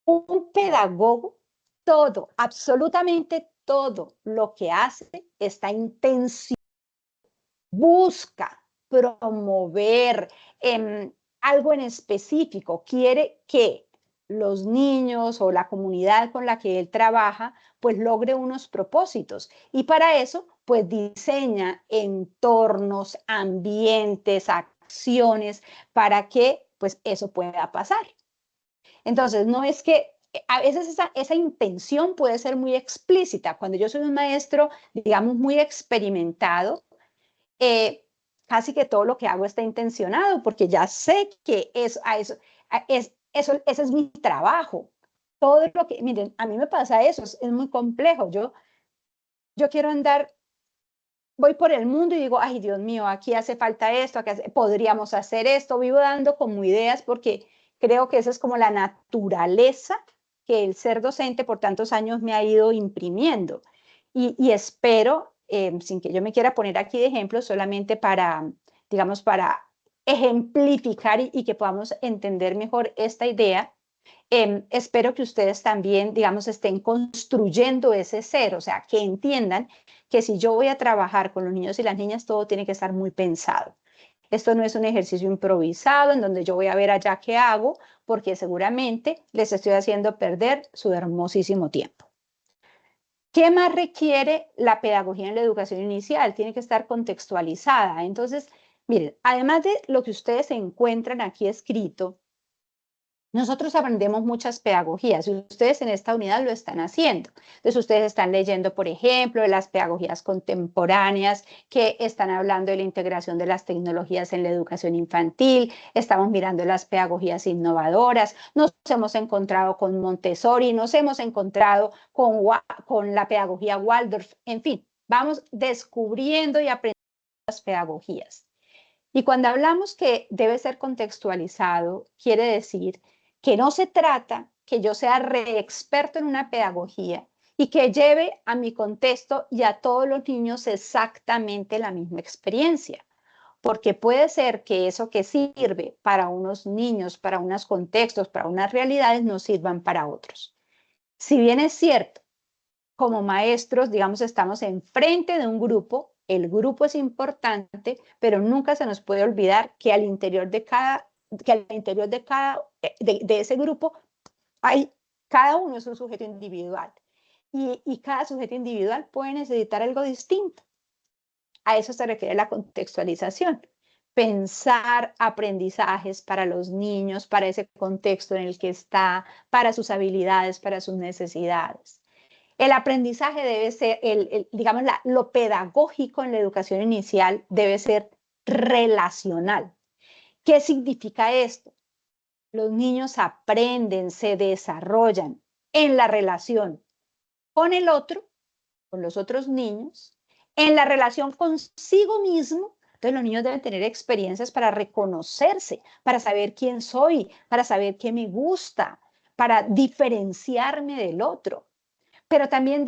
Un pedagogo, todo, absolutamente todo lo que hace está intencionado, busca promover algo en específico, quiere que los niños o la comunidad con la que él trabaja pues logre unos propósitos, y para eso pues diseña entornos, ambientes, acciones para que pues eso pueda pasar. Entonces, no es que a veces esa intención puede ser muy explícita. Cuando yo soy un maestro, digamos, muy experimentado, casi que todo lo que hago está intencionado, porque ya sé que es ese es mi trabajo. Todo lo que, miren, a mí me pasa eso, es muy complejo. Yo quiero andar, voy por el mundo y digo, ay, Dios mío, aquí hace falta esto, podríamos hacer esto. Vivo dando como ideas porque creo que esa es como la naturaleza que el ser docente por tantos años me ha ido imprimiendo. Y espero, sin que yo me quiera poner aquí de ejemplo, solamente para, digamos, para ejemplificar y que podamos entender mejor esta idea. Espero que ustedes también, digamos, estén construyendo ese ser, o sea, que entiendan que si yo voy a trabajar con los niños y las niñas, todo tiene que estar muy pensado. Esto no es un ejercicio improvisado en donde yo voy a ver allá qué hago, porque seguramente les estoy haciendo perder su hermosísimo tiempo. ¿Qué más requiere la pedagogía en la educación inicial? Tiene que estar contextualizada. Entonces, miren, además de lo que ustedes encuentran aquí escrito, nosotros aprendemos muchas pedagogías y ustedes en esta unidad lo están haciendo. Entonces, ustedes están leyendo, por ejemplo, de las pedagogías contemporáneas que están hablando de la integración de las tecnologías en la educación infantil. Estamos mirando las pedagogías innovadoras. Nos hemos encontrado con Montessori, nos hemos encontrado con la pedagogía Waldorf. En fin, vamos descubriendo y aprendiendo las pedagogías. Y cuando hablamos que debe ser contextualizado, quiere decir que no se trata que yo sea re experto en una pedagogía y que lleve a mi contexto y a todos los niños exactamente la misma experiencia. Porque puede ser que eso que sirve para unos niños, para unos contextos, para unas realidades, no sirvan para otros. Si bien es cierto, como maestros, digamos, estamos enfrente de un grupo, el grupo es importante, pero nunca se nos puede olvidar que al interior de de ese grupo hay, cada uno es un sujeto individual y cada sujeto individual puede necesitar algo distinto. A eso se refiere la contextualización. Pensar aprendizajes para los niños, para ese contexto en el que está, para sus habilidades, para sus necesidades. El aprendizaje debe ser, digamos, lo pedagógico en la educación inicial debe ser relacional. ¿Qué significa esto? Los niños aprenden, se desarrollan en la relación con el otro, con los otros niños, en la relación consigo mismo. Entonces los niños deben tener experiencias para reconocerse, para saber quién soy, para saber qué me gusta, para diferenciarme del otro. Pero también,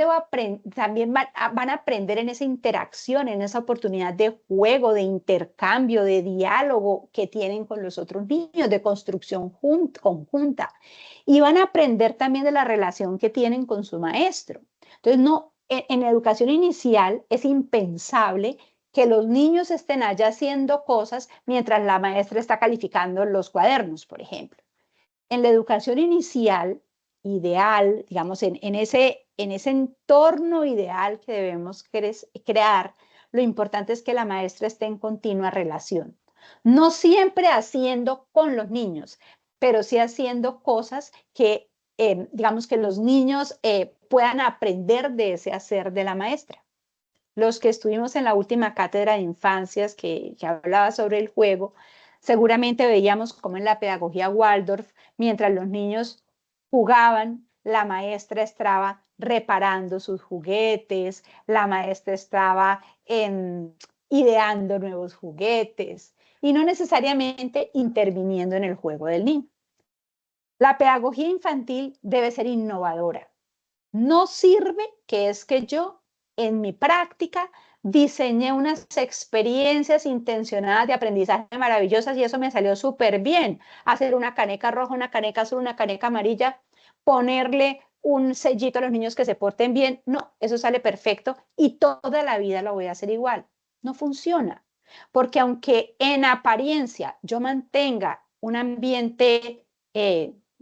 también van a aprender en esa interacción, en esa oportunidad de juego, de intercambio, de diálogo que tienen con los otros niños, de construcción conjunta. Y van a aprender también de la relación que tienen con su maestro. Entonces, no, en educación inicial es impensable que los niños estén allá haciendo cosas mientras la maestra está calificando los cuadernos, por ejemplo. En la educación inicial, ideal, digamos, en ese entorno ideal que debemos crear, lo importante es que la maestra esté en continua relación. No siempre haciendo con los niños, pero sí haciendo cosas que, digamos, que los niños puedan aprender de ese hacer de la maestra. Los que estuvimos en la última cátedra de infancias que hablaba sobre el juego, seguramente veíamos cómo en la pedagogía Waldorf, mientras los niños jugaban, la maestra estaba reparando sus juguetes, la maestra estaba ideando nuevos juguetes y no necesariamente interviniendo en el juego del niño. La pedagogía infantil debe ser innovadora. No sirve que es que yo en mi práctica diseñé unas experiencias intencionadas de aprendizaje maravillosas y eso me salió súper bien. Hacer una caneca roja, una caneca azul, una caneca amarilla, ponerle un sellito a los niños que se porten bien. No, eso sale perfecto y toda la vida lo voy a hacer igual. No funciona. Porque aunque en apariencia yo mantenga un ambiente,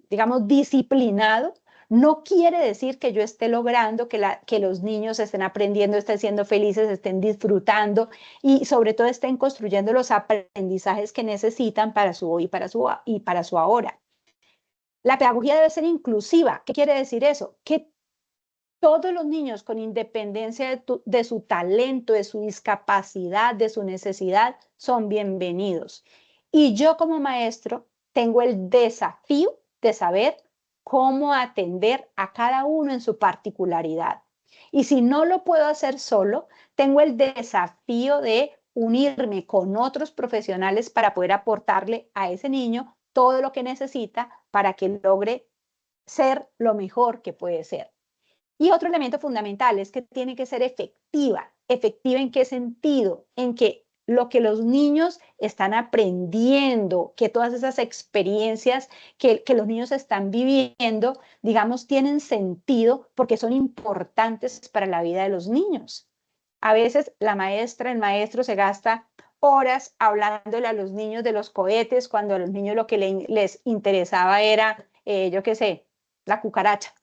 digamos, disciplinado, no quiere decir que yo esté logrando que los niños estén aprendiendo, estén siendo felices, estén disfrutando y sobre todo estén construyendo los aprendizajes que necesitan para su hoy y para su ahora. La pedagogía debe ser inclusiva. ¿Qué quiere decir eso? Que todos los niños, con independencia de su talento, de su discapacidad, de su necesidad, son bienvenidos. Y yo como maestro tengo el desafío de saber cómo atender a cada uno en su particularidad. Y si no lo puedo hacer solo, tengo el desafío de unirme con otros profesionales para poder aportarle a ese niño todo lo que necesita para que logre ser lo mejor que puede ser. Y otro elemento fundamental es que tiene que ser efectiva. ¿Efectiva en qué sentido? En que lo que los niños están aprendiendo, que todas esas experiencias que los niños están viviendo, digamos, tienen sentido porque son importantes para la vida de los niños. A veces la maestra, el maestro se gasta horas hablándole a los niños de los cohetes cuando a los niños lo que les interesaba era, yo qué sé, la cucaracha.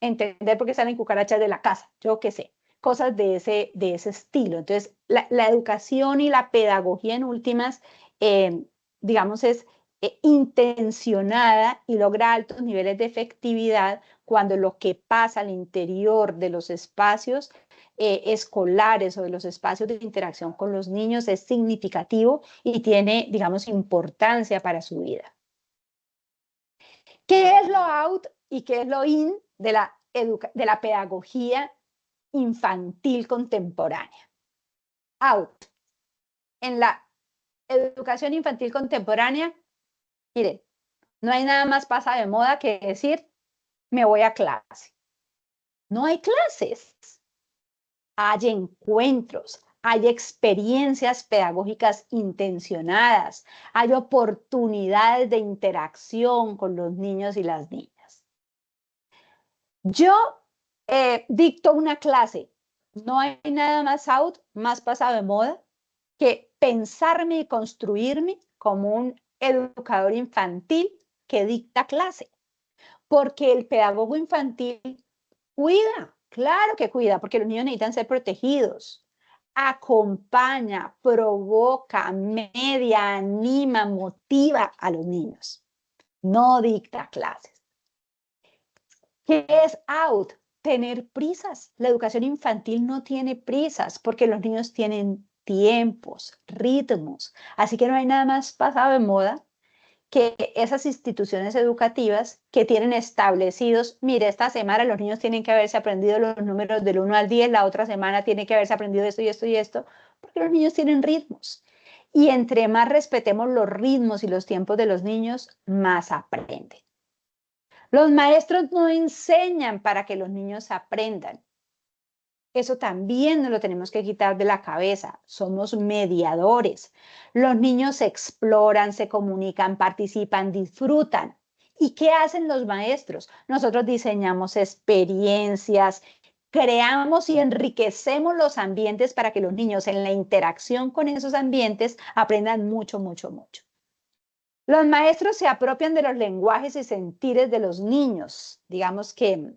Entender por qué salen cucarachas de la casa, yo qué sé, cosas de ese estilo. Entonces, la educación y la pedagogía en últimas, digamos, es intencionada y logra altos niveles de efectividad cuando lo que pasa al interior de los espacios escolares o de los espacios de interacción con los niños es significativo y tiene, digamos, importancia para su vida. ¿Qué es lo out y qué es lo in de la pedagogía infantil contemporánea? Out. En la educación infantil contemporánea, mire, no hay nada más pasa de moda que decir, me voy a clase. No hay clases. Hay encuentros, hay experiencias pedagógicas intencionadas, hay oportunidades de interacción con los niños y las niñas. Yo dicto una clase. No hay nada más out, más pasado de moda, que pensarme y construirme como un educador infantil que dicta clase. Porque el pedagogo infantil cuida, claro que cuida, porque los niños necesitan ser protegidos. Acompaña, provoca, media, anima, motiva a los niños. No dicta clases. ¿Qué es out? Tener prisas. La educación infantil no tiene prisas porque los niños tienen tiempos, ritmos. Así que no hay nada más pasado de moda que esas instituciones educativas que tienen establecidos, mire, esta semana los niños tienen que haberse aprendido los números del 1 al 10, la otra semana tiene que haberse aprendido esto y esto y esto, porque los niños tienen ritmos. Y entre más respetemos los ritmos y los tiempos de los niños, más aprenden. Los maestros no enseñan para que los niños aprendan. Eso también nos lo tenemos que quitar de la cabeza. Somos mediadores. Los niños exploran, se comunican, participan, disfrutan. ¿Y qué hacen los maestros? Nosotros diseñamos experiencias, creamos y enriquecemos los ambientes para que los niños en la interacción con esos ambientes aprendan mucho, mucho, mucho. Los maestros se apropian de los lenguajes y sentires de los niños. Digamos que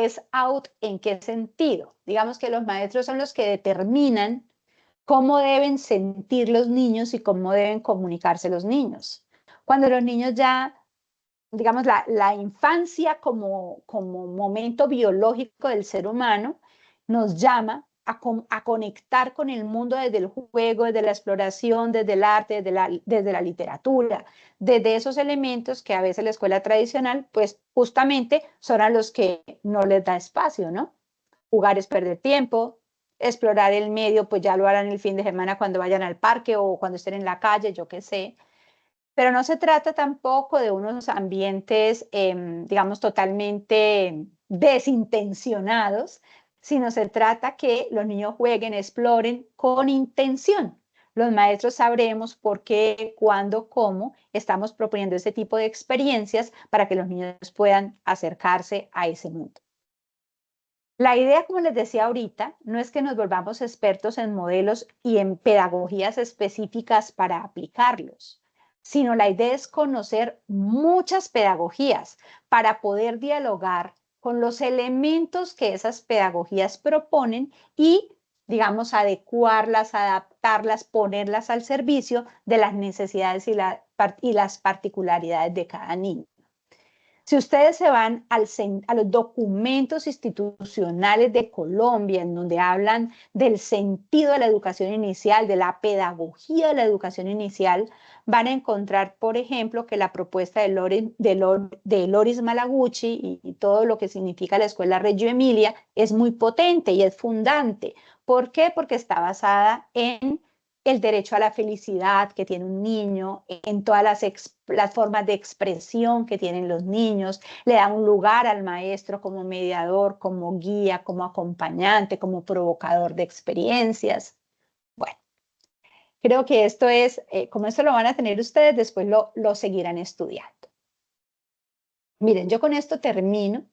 es out en qué sentido. Digamos que los maestros son los que determinan cómo deben sentir los niños y cómo deben comunicarse los niños. Cuando los niños ya, digamos, la infancia como momento biológico del ser humano nos llama a conectar con el mundo desde el juego, desde la exploración, desde el arte, desde la literatura, desde esos elementos que a veces la escuela tradicional, pues justamente son a los que no les da espacio, ¿no? Jugar es perder tiempo, explorar el medio, pues ya lo harán el fin de semana cuando vayan al parque o cuando estén en la calle, yo qué sé. Pero no se trata tampoco de unos ambientes, digamos, totalmente desintencionados, sino se trata que los niños jueguen, exploren con intención. Los maestros sabremos por qué, cuándo, cómo estamos proponiendo ese tipo de experiencias para que los niños puedan acercarse a ese mundo. La idea, como les decía ahorita, no es que nos volvamos expertos en modelos y en pedagogías específicas para aplicarlos, sino la idea es conocer muchas pedagogías para poder dialogar con los elementos que esas pedagogías proponen y, digamos, adecuarlas, adaptarlas, ponerlas al servicio de las necesidades y las particularidades de cada niño. Si ustedes se van a los documentos institucionales de Colombia, en donde hablan del sentido de la educación inicial, de la pedagogía de la educación inicial, van a encontrar, por ejemplo, que la propuesta de Loris Malaguchi y todo lo que significa la Escuela Reggio Emilia es muy potente y es fundante. ¿Por qué? Porque está basada en el derecho a la felicidad que tiene un niño, en todas las formas de expresión que tienen los niños, le da un lugar al maestro como mediador, como guía, como acompañante, como provocador de experiencias. Bueno, creo que esto es, como esto lo van a tener ustedes, después lo seguirán estudiando. Miren, yo con esto termino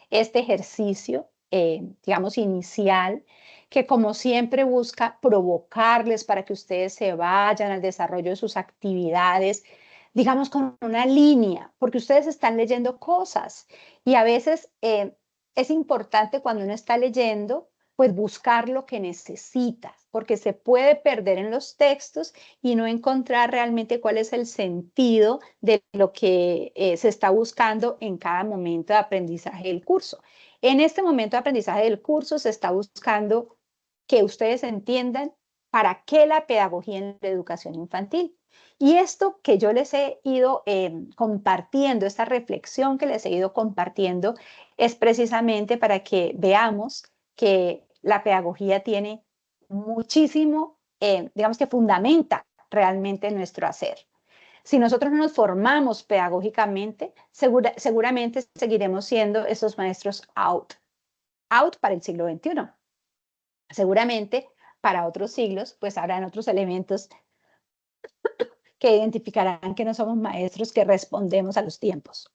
este ejercicio, digamos, inicial, que como siempre busca provocarles para que ustedes se vayan al desarrollo de sus actividades, digamos, con una línea, porque ustedes están leyendo cosas y a veces es importante cuando uno está leyendo, pues buscar lo que necesita, porque se puede perder en los textos y no encontrar realmente cuál es el sentido de lo que se está buscando en cada momento de aprendizaje del curso. En este momento de aprendizaje del curso se está buscando que ustedes entiendan para qué la pedagogía en la educación infantil. Y esto que yo les he ido compartiendo, esta reflexión que les he ido compartiendo, es precisamente para que veamos que la pedagogía tiene muchísimo, digamos que fundamenta realmente nuestro hacer. Si nosotros no nos formamos pedagógicamente, seguramente seguiremos siendo esos maestros out para el siglo XXI. Seguramente para otros siglos, pues habrán otros elementos que identificarán que no somos maestros que respondemos a los tiempos.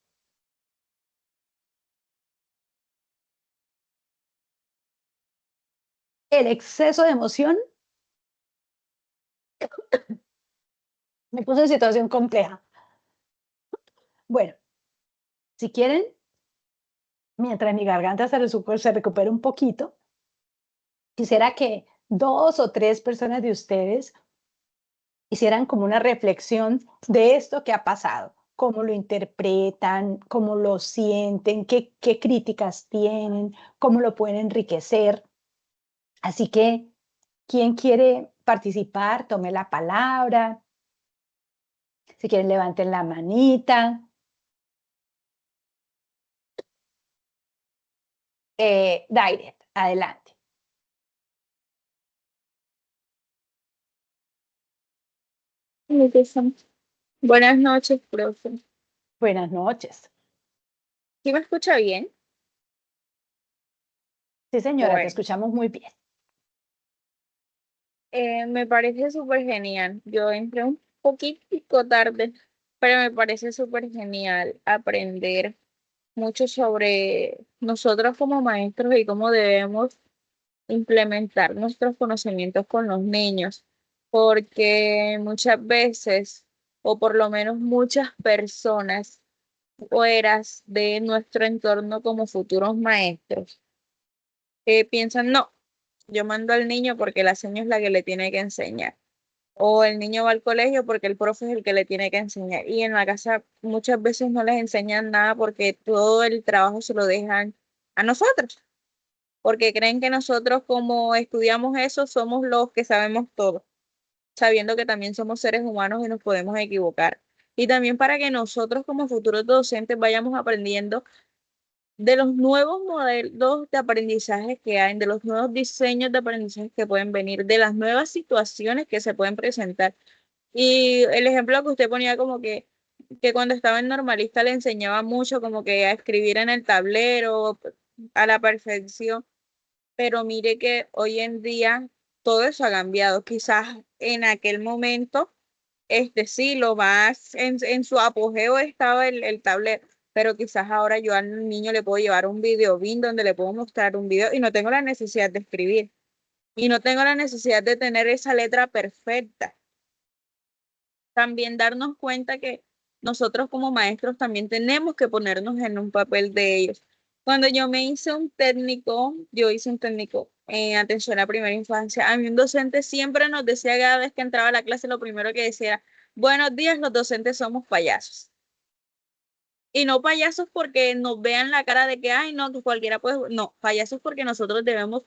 El exceso de emoción me puso en situación compleja. Bueno, si quieren, mientras mi garganta se recupera un poquito, quisiera que 2 o 3 personas de ustedes hicieran como una reflexión de esto que ha pasado, cómo lo interpretan, cómo lo sienten, qué críticas tienen, cómo lo pueden enriquecer. Así que, ¿quién quiere participar? Tome la palabra. Si quieren, levanten la manita. Direct, adelante. Buenas noches, profe. Buenas noches. ¿Sí me escucha bien? Sí, señora, te Bueno, escuchamos muy bien. me parece súper genial. Yo entré un poquitico tarde, pero me parece súper genial aprender mucho sobre nosotros como maestros y cómo debemos implementar nuestros conocimientos con los niños, porque muchas veces, o por lo menos muchas personas fueras de nuestro entorno como futuros maestros, piensan, no, yo mando al niño porque la señora es la que le tiene que enseñar. O el niño va al colegio porque el profe es el que le tiene que enseñar. Y en la casa muchas veces no les enseñan nada porque todo el trabajo se lo dejan a nosotros. Porque creen que nosotros como estudiamos eso somos los que sabemos todo, sabiendo que también somos seres humanos y nos podemos equivocar. Y también para que nosotros como futuros docentes vayamos aprendiendo de los nuevos modelos de aprendizaje que hay, de los nuevos diseños de aprendizaje que pueden venir, de las nuevas situaciones que se pueden presentar. Y el ejemplo que usted ponía como que cuando estaba en normalista le enseñaba mucho como que a escribir en el tablero a la perfección, pero mire que hoy en día todo eso ha cambiado. Quizás en aquel momento sí, lo más en su apogeo estaba el tablero, pero quizás ahora yo al niño le puedo llevar un video bin donde le puedo mostrar un video y no tengo la necesidad de escribir y no tengo la necesidad de tener esa letra perfecta. También darnos cuenta que nosotros como maestros también tenemos que ponernos en un papel de ellos. Cuando yo hice un técnico en atención a primera infancia, a mí un docente siempre nos decía cada vez que entraba a la clase, lo primero que decía era, buenos días, los docentes somos payasos. Y no payasos porque nos vean la cara de que, ay, no, que cualquiera puede, no, payasos porque nosotros debemos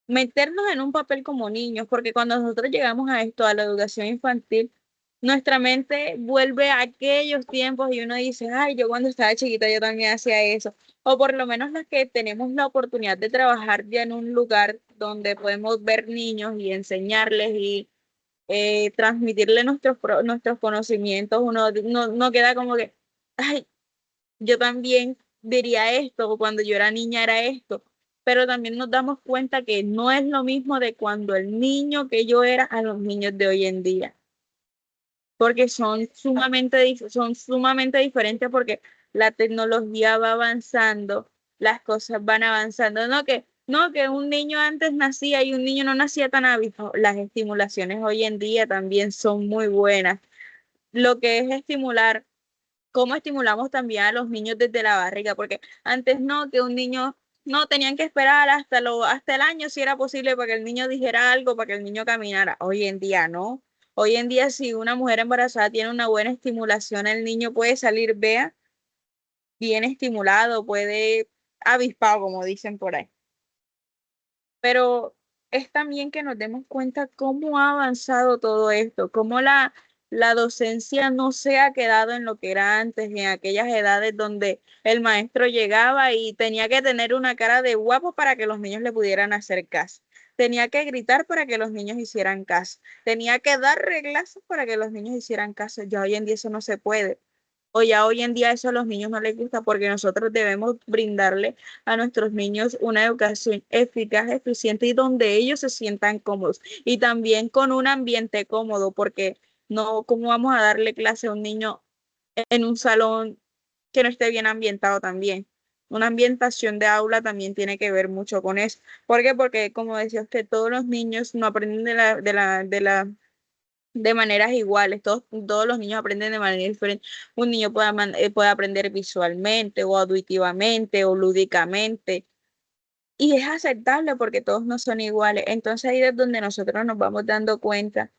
meternos en un papel como niños, porque cuando nosotros llegamos a esto, a la educación infantil, nuestra mente vuelve a aquellos tiempos y uno dice, ay, yo cuando estaba chiquita yo también hacía eso. O por lo menos las que tenemos la oportunidad de trabajar ya en un lugar donde podemos ver niños y enseñarles y transmitirles nuestros conocimientos, uno no queda como que, ay, yo también diría esto, o cuando yo era niña era esto, pero también nos damos cuenta que no es lo mismo de cuando el niño que yo era a los niños de hoy en día, porque son sumamente diferentes porque la tecnología va avanzando, las cosas van avanzando, no que un niño antes nacía y un niño no nacía tan avispado, las estimulaciones hoy en día también son muy buenas. Lo que es estimular cómo estimulamos también a los niños desde la barriga, porque antes no, que un niño no tenían que esperar hasta el año si era posible para que el niño dijera algo, para que el niño caminara. Hoy en día no. Hoy en día si una mujer embarazada tiene una buena estimulación, el niño puede salir, vea, bien estimulado, puede avispado, como dicen por ahí. Pero es también que nos demos cuenta cómo ha avanzado todo esto, cómo la docencia no se ha quedado en lo que era antes, en aquellas edades donde el maestro llegaba y tenía que tener una cara de guapo para que los niños le pudieran hacer caso. Tenía que gritar para que los niños hicieran caso. Tenía que dar reglas para que los niños hicieran caso. Ya hoy en día eso no se puede. O ya hoy en día eso a los niños no les gusta porque nosotros debemos brindarle a nuestros niños una educación eficaz, eficiente y donde ellos se sientan cómodos. Y también con un ambiente cómodo, porque no, ¿cómo vamos a darle clase a un niño en un salón que no esté bien ambientado también? Una ambientación de aula también tiene que ver mucho con eso. ¿Por qué? Porque, como decía usted, todos los niños no aprenden de maneras iguales, todos los niños aprenden de manera diferente. Un niño puede aprender visualmente o auditivamente o lúdicamente y es aceptable porque todos no son iguales. Entonces ahí es donde nosotros nos vamos dando cuenta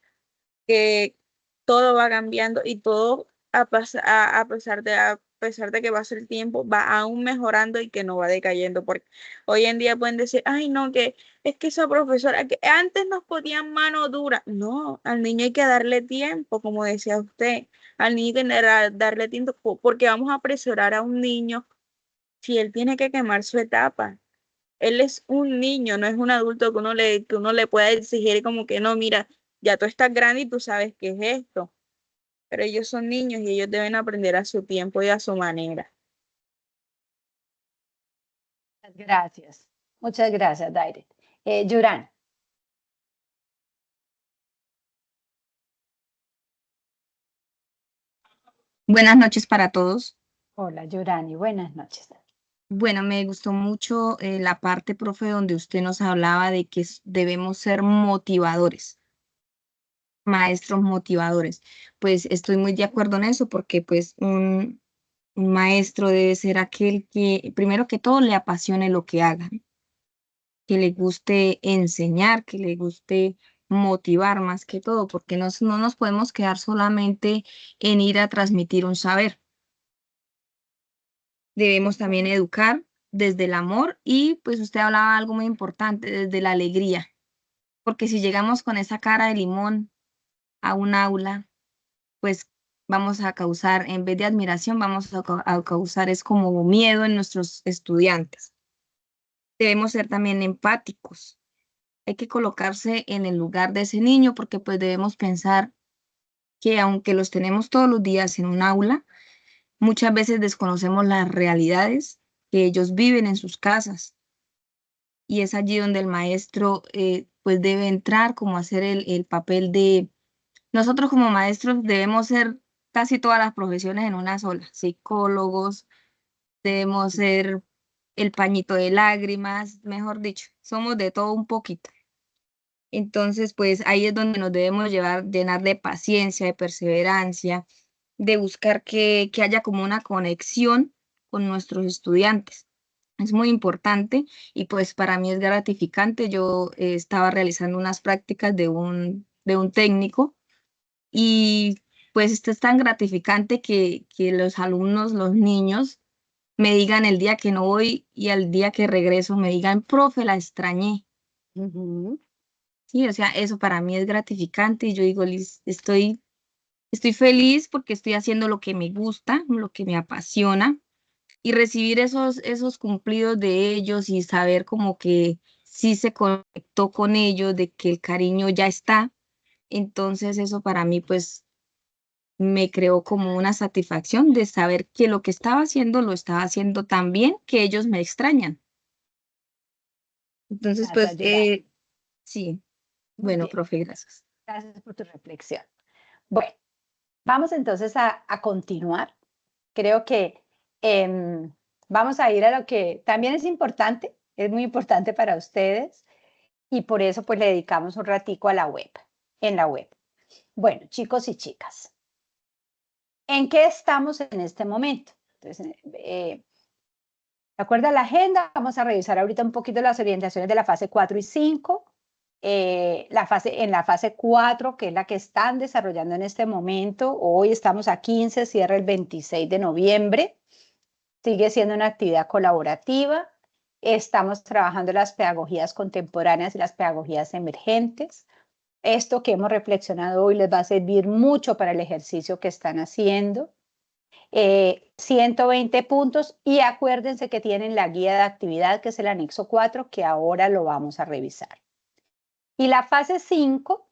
que todo va cambiando y todo a pesar de que pasa el tiempo, va aún mejorando y que no va decayendo. Porque hoy en día pueden decir, ay, no, que es que esa profesora, que antes nos ponían mano dura. No, al niño hay que darle tiempo, como decía usted. Al niño hay que darle tiempo porque vamos a apresurar a un niño si él tiene que quemar su etapa. Él es un niño, no es un adulto que uno le pueda exigir como que no, mira, ya tú estás grande y tú sabes qué es esto, pero ellos son niños y ellos deben aprender a su tiempo y a su manera. Gracias. Muchas gracias, Daire. Yuran. Buenas noches para todos. Hola, Yurani. Buenas noches. Bueno, me gustó mucho la parte, profe, donde usted nos hablaba de que debemos ser motivadores, maestros motivadores. Pues estoy muy de acuerdo en eso porque pues un maestro debe ser aquel que, primero que todo, le apasione lo que haga, que le guste enseñar, que le guste motivar más que todo, porque no nos podemos quedar solamente en ir a transmitir un saber. Debemos también educar desde el amor y pues usted hablaba algo muy importante, desde la alegría, porque si llegamos con esa cara de limón a un aula, pues vamos a causar, en vez de admiración, vamos a causar es como miedo en nuestros estudiantes. Debemos ser también empáticos. Hay que colocarse en el lugar de ese niño porque pues debemos pensar que aunque los tenemos todos los días en un aula, muchas veces desconocemos las realidades que ellos viven en sus casas y es allí donde el maestro pues debe entrar como hacer el papel de nosotros como maestros debemos ser casi todas las profesiones en una sola, psicólogos, debemos ser el pañito de lágrimas, mejor dicho, somos de todo un poquito. Entonces, pues ahí es donde nos debemos llenar de paciencia, de perseverancia, de buscar que haya como una conexión con nuestros estudiantes. Es muy importante y pues para mí es gratificante. Yo estaba realizando unas prácticas de un técnico y pues esto es tan gratificante que los alumnos, los niños, me digan el día que no voy y al día que regreso me digan, profe, la extrañé. Ujú. Sí, o sea, eso para mí es gratificante y yo digo, "Liz, estoy feliz porque estoy haciendo lo que me gusta, lo que me apasiona y recibir esos cumplidos de ellos y saber como que sí se conectó con ellos, de que el cariño ya está. Entonces eso para mí pues me creó como una satisfacción de saber que lo que estaba haciendo lo estaba haciendo tan bien que ellos me extrañan. Entonces Gracias, pues Yurani. sí, Muy bueno, bien. profe, gracias. Gracias por tu reflexión. Bueno, vamos entonces a continuar. Creo que vamos a ir a lo que también es muy importante para ustedes y por eso pues le dedicamos un ratico a la web, en la web. Bueno, chicos y chicas, ¿en qué estamos en este momento? Entonces, de acuerdo a la agenda, vamos a revisar ahorita un poquito las orientaciones de la fase 4 y 5. En la fase 4, que es la que están desarrollando en este momento, hoy estamos a 15, cierra el 26 de noviembre. Sigue siendo una actividad colaborativa. Estamos trabajando las pedagogías contemporáneas y las pedagogías emergentes. Esto que hemos reflexionado hoy les va a servir mucho para el ejercicio que están haciendo. 120 puntos y acuérdense que tienen la guía de actividad que es el anexo 4 que ahora lo vamos a revisar. Y la fase 5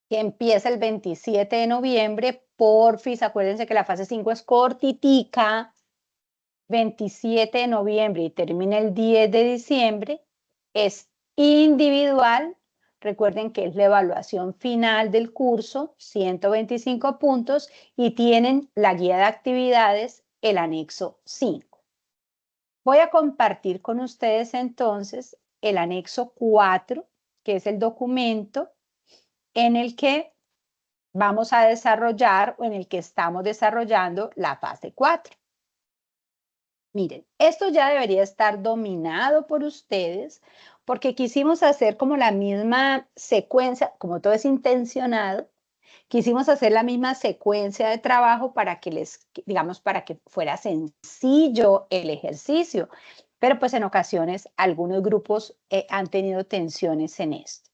que empieza el 27 de noviembre, porfis, acuérdense que la fase 5 es cortitica, 27 de noviembre y termina el 10 de diciembre, es individual. Recuerden que es la evaluación final del curso, 125 puntos, y tienen la guía de actividades, el anexo 5. Voy a compartir con ustedes entonces el anexo 4, que es el documento en el que vamos a desarrollar o en el que estamos desarrollando la fase 4. Miren, esto ya debería estar dominado por ustedes porque quisimos hacer como la misma secuencia, como todo es intencionado, quisimos hacer la misma secuencia de trabajo para que digamos, para que fuera sencillo el ejercicio. Pero pues en ocasiones algunos grupos han tenido tensiones en esto.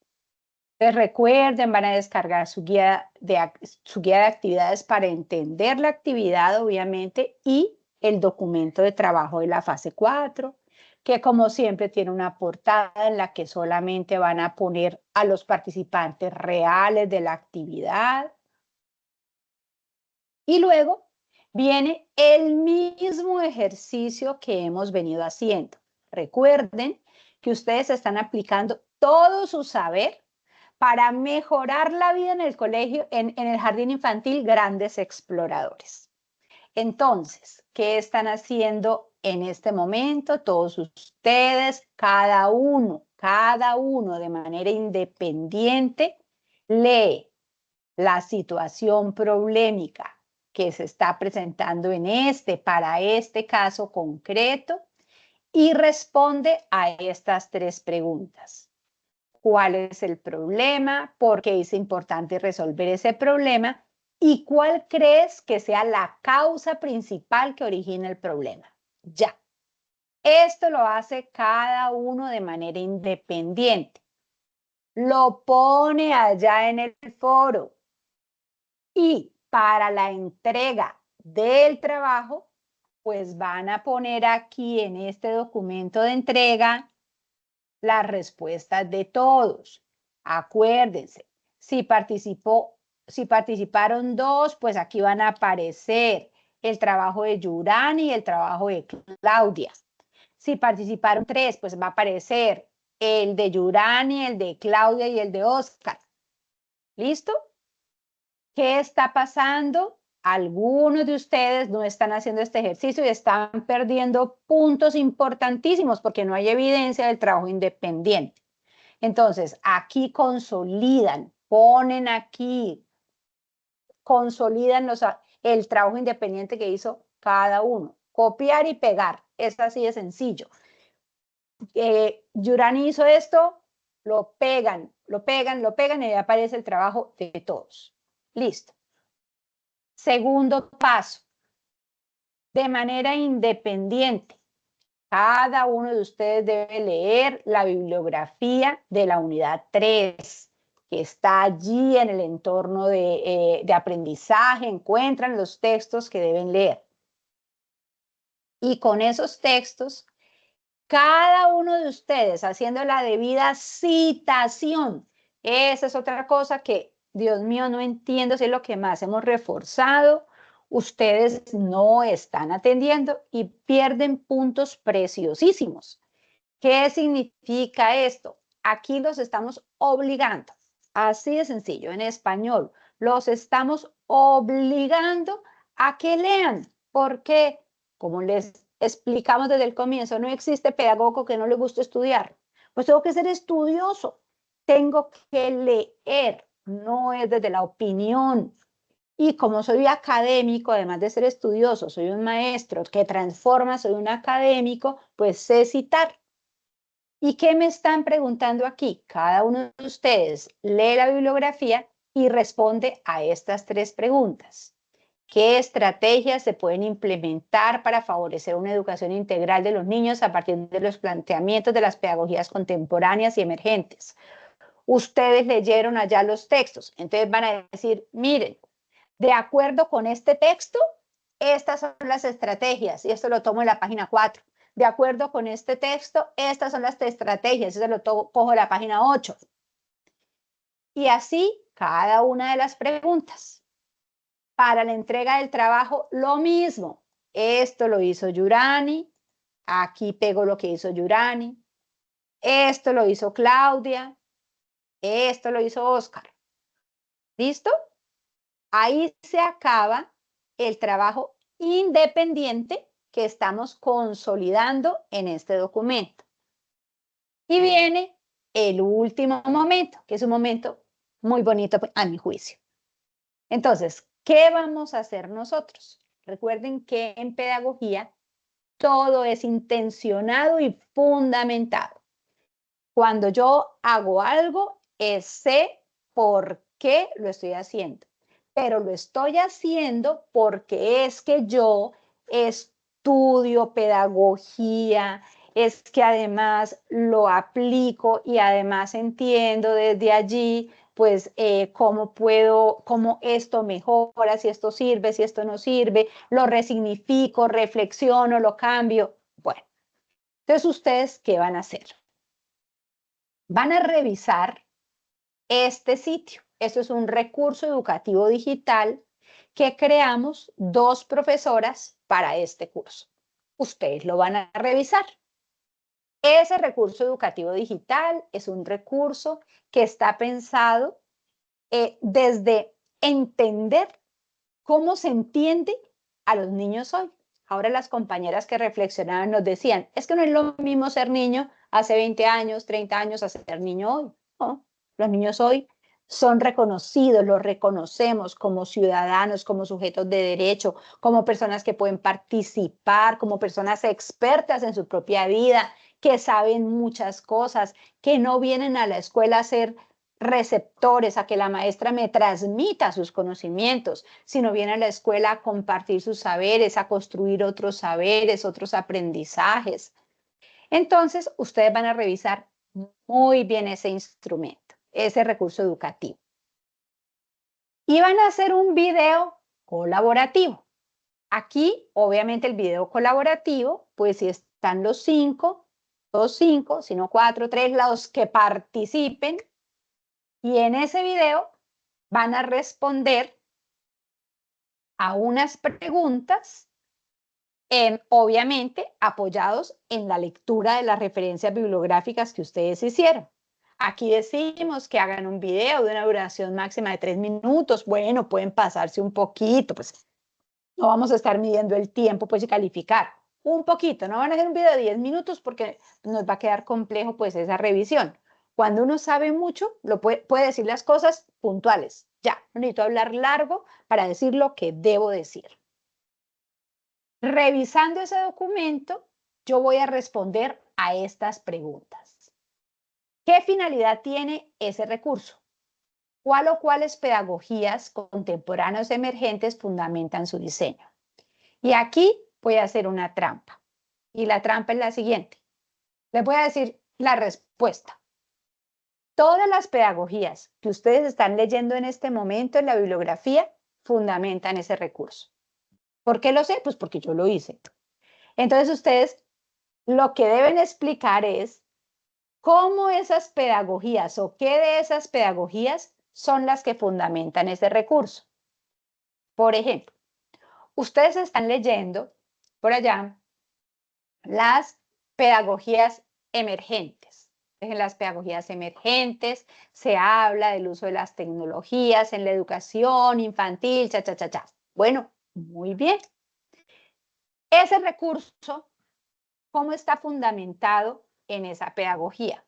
Entonces recuerden, van a descargar su guía de actividades para entender la actividad, obviamente, y el documento de trabajo de la fase 4, que como siempre tiene una portada en la que solamente van a poner a los participantes reales de la actividad. Y luego viene el mismo ejercicio que hemos venido haciendo. Recuerden que ustedes están aplicando todo su saber para mejorar la vida en el colegio, en el jardín infantil, grandes exploradores. Entonces, ¿qué están haciendo en este momento? Todos ustedes, cada uno de manera independiente, lee la situación problemática que se está presentando para este caso concreto y responde a estas tres preguntas. ¿Cuál es el problema? ¿Por qué es importante resolver ese problema? ¿Y cuál crees que sea la causa principal que origina el problema? Ya. Esto lo hace cada uno de manera independiente. Lo pone allá en el foro. Y para la entrega del trabajo, pues van a poner aquí en este documento de entrega las respuestas de todos. Acuérdense, si participaron dos, pues aquí van a aparecer el trabajo de Yurani y el trabajo de Claudia. Si participaron tres, pues va a aparecer el de Yurani, el de Claudia y el de Oscar. ¿Listo? ¿Qué está pasando? Algunos de ustedes no están haciendo este ejercicio y están perdiendo puntos importantísimos porque no hay evidencia del trabajo independiente. Entonces, aquí consolidan, ponen aquí, consolidan el trabajo independiente que hizo cada uno. Copiar y pegar, es así de sencillo. Yurani hizo esto, lo pegan y ahí aparece el trabajo de todos. Listo. Segundo paso, de manera independiente, cada uno de ustedes debe leer la bibliografía de la unidad 3, que está allí en el entorno de aprendizaje, encuentran los textos que deben leer. Y con esos textos, cada uno de ustedes haciendo la debida citación. Esa es otra cosa que, Dios mío, no entiendo si es lo que más hemos reforzado. Ustedes no están atendiendo y pierden puntos preciosísimos. ¿Qué significa esto? Aquí los estamos obligando, así de sencillo, en español, los estamos obligando a que lean, porque, como les explicamos desde el comienzo, no existe pedagogo que no le guste estudiar. Pues tengo que ser estudioso, tengo que leer, no es desde la opinión. Y como soy académico, además de ser estudioso, soy un maestro que transforma, soy un académico, pues sé citar. ¿Y qué me están preguntando aquí? Cada uno de ustedes lee la bibliografía y responde a estas 3 preguntas. ¿Qué estrategias se pueden implementar para favorecer una educación integral de los niños a partir de los planteamientos de las pedagogías contemporáneas y emergentes? Ustedes leyeron allá los textos, entonces van a decir, miren, de acuerdo con este texto, estas son las estrategias, y esto lo tomo en la página 4. De acuerdo con este texto, estas son las estrategias, eso lo cojo en la página 8. Y así cada una de las preguntas. Para la entrega del trabajo, lo mismo. Esto lo hizo Yurani, aquí pego lo que hizo Yurani, esto lo hizo Claudia, esto lo hizo Oscar. ¿Listo? Ahí se acaba el trabajo independiente que estamos consolidando en este documento. Y viene el último momento, que es un momento muy bonito a mi juicio. Entonces, ¿qué vamos a hacer nosotros? Recuerden que en pedagogía todo es intencionado y fundamentado. Cuando yo hago algo, sé por qué lo estoy haciendo, pero lo estoy haciendo porque es que yo estudio pedagogía, es que además lo aplico y además entiendo desde allí, pues, cómo esto mejora, si esto sirve, si esto no sirve, lo resignifico, reflexiono, lo cambio. Bueno, entonces, ¿ustedes qué van a hacer? Van a revisar este sitio. Esto es un recurso educativo digital que creamos 2 profesoras para este curso. Ustedes lo van a revisar. Ese recurso educativo digital es un recurso que está pensado desde entender cómo se entiende a los niños hoy. Ahora las compañeras que reflexionaban nos decían, es que no es lo mismo ser niño hace 20 años, 30 años, a ser niño hoy. No, los niños hoy son reconocidos, los reconocemos como ciudadanos, como sujetos de derecho, como personas que pueden participar, como personas expertas en su propia vida, que saben muchas cosas, que no vienen a la escuela a ser receptores, a que la maestra me transmita sus conocimientos, sino viene a la escuela a compartir sus saberes, a construir otros saberes, otros aprendizajes. Entonces, ustedes van a revisar muy bien ese instrumento, ese recurso educativo. Y van a hacer un video colaborativo. Aquí, obviamente, el video colaborativo, pues si están los 5, si no 4, 3, los que participen. Y en ese video van a responder a unas preguntas, obviamente apoyados en la lectura de las referencias bibliográficas que ustedes hicieron. Aquí decimos que hagan un video de una duración máxima de 3 minutos. Bueno, pueden pasarse un poquito, pues no vamos a estar midiendo el tiempo, pues y calificar. Un poquito, no van a hacer un video de 10 minutos porque nos va a quedar complejo pues esa revisión. Cuando uno sabe mucho, puede decir las cosas puntuales. Ya, no necesito hablar largo para decir lo que debo decir. Revisando ese documento, yo voy a responder a estas preguntas. ¿Qué finalidad tiene ese recurso? ¿Cuál o cuáles pedagogías contemporáneas emergentes fundamentan su diseño? Y aquí voy a hacer una trampa. Y la trampa es la siguiente. Les voy a decir la respuesta. Todas las pedagogías que ustedes están leyendo en este momento en la bibliografía fundamentan ese recurso. ¿Por qué lo sé? Pues porque yo lo hice. Entonces ustedes lo que deben explicar es cómo esas pedagogías o qué de esas pedagogías son las que fundamentan ese recurso. Por ejemplo, ustedes están leyendo por allá las pedagogías emergentes. En las pedagogías emergentes se habla del uso de las tecnologías en la educación infantil, cha, cha, cha, cha. Bueno, muy bien. Ese recurso, ¿cómo está fundamentado en esa pedagogía?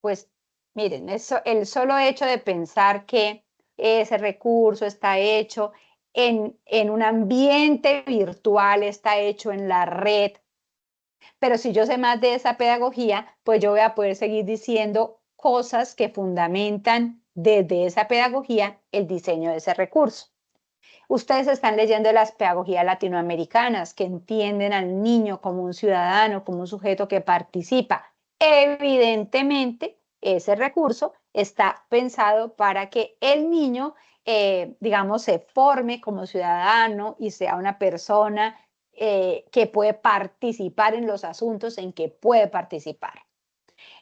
Pues miren, el solo hecho de pensar que ese recurso está hecho en un ambiente virtual, está hecho en la red, pero si yo sé más de esa pedagogía, pues yo voy a poder seguir diciendo cosas que fundamentan desde esa pedagogía el diseño de ese recurso. Ustedes están leyendo las pedagogías latinoamericanas que entienden al niño como un ciudadano, como un sujeto que participa. Evidentemente, ese recurso está pensado para que el niño, digamos, se forme como ciudadano y sea una persona que puede participar en los asuntos en que puede participar.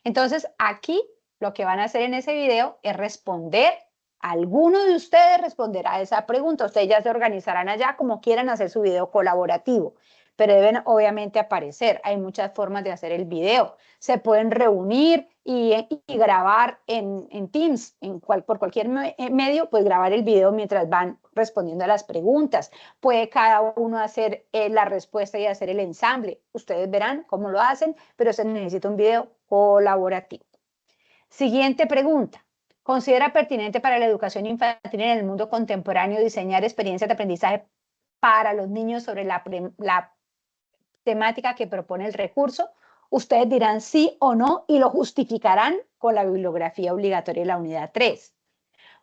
Entonces, aquí lo que van a hacer en ese video es responder. Alguno de ustedes responderá a esa pregunta. Ustedes ya se organizarán allá como quieran hacer su video colaborativo, pero deben obviamente aparecer. Hay muchas formas de hacer el video. Se pueden reunir y grabar en Teams, por cualquier medio, pues grabar el video mientras van respondiendo a las preguntas. Puede cada uno hacer la respuesta y hacer el ensamble. Ustedes verán cómo lo hacen, pero se necesita un video colaborativo. Siguiente pregunta. ¿Considera pertinente para la educación infantil en el mundo contemporáneo diseñar experiencias de aprendizaje para los niños sobre la temática que propone el recurso? Ustedes dirán sí o no y lo justificarán con la bibliografía obligatoria de la unidad 3.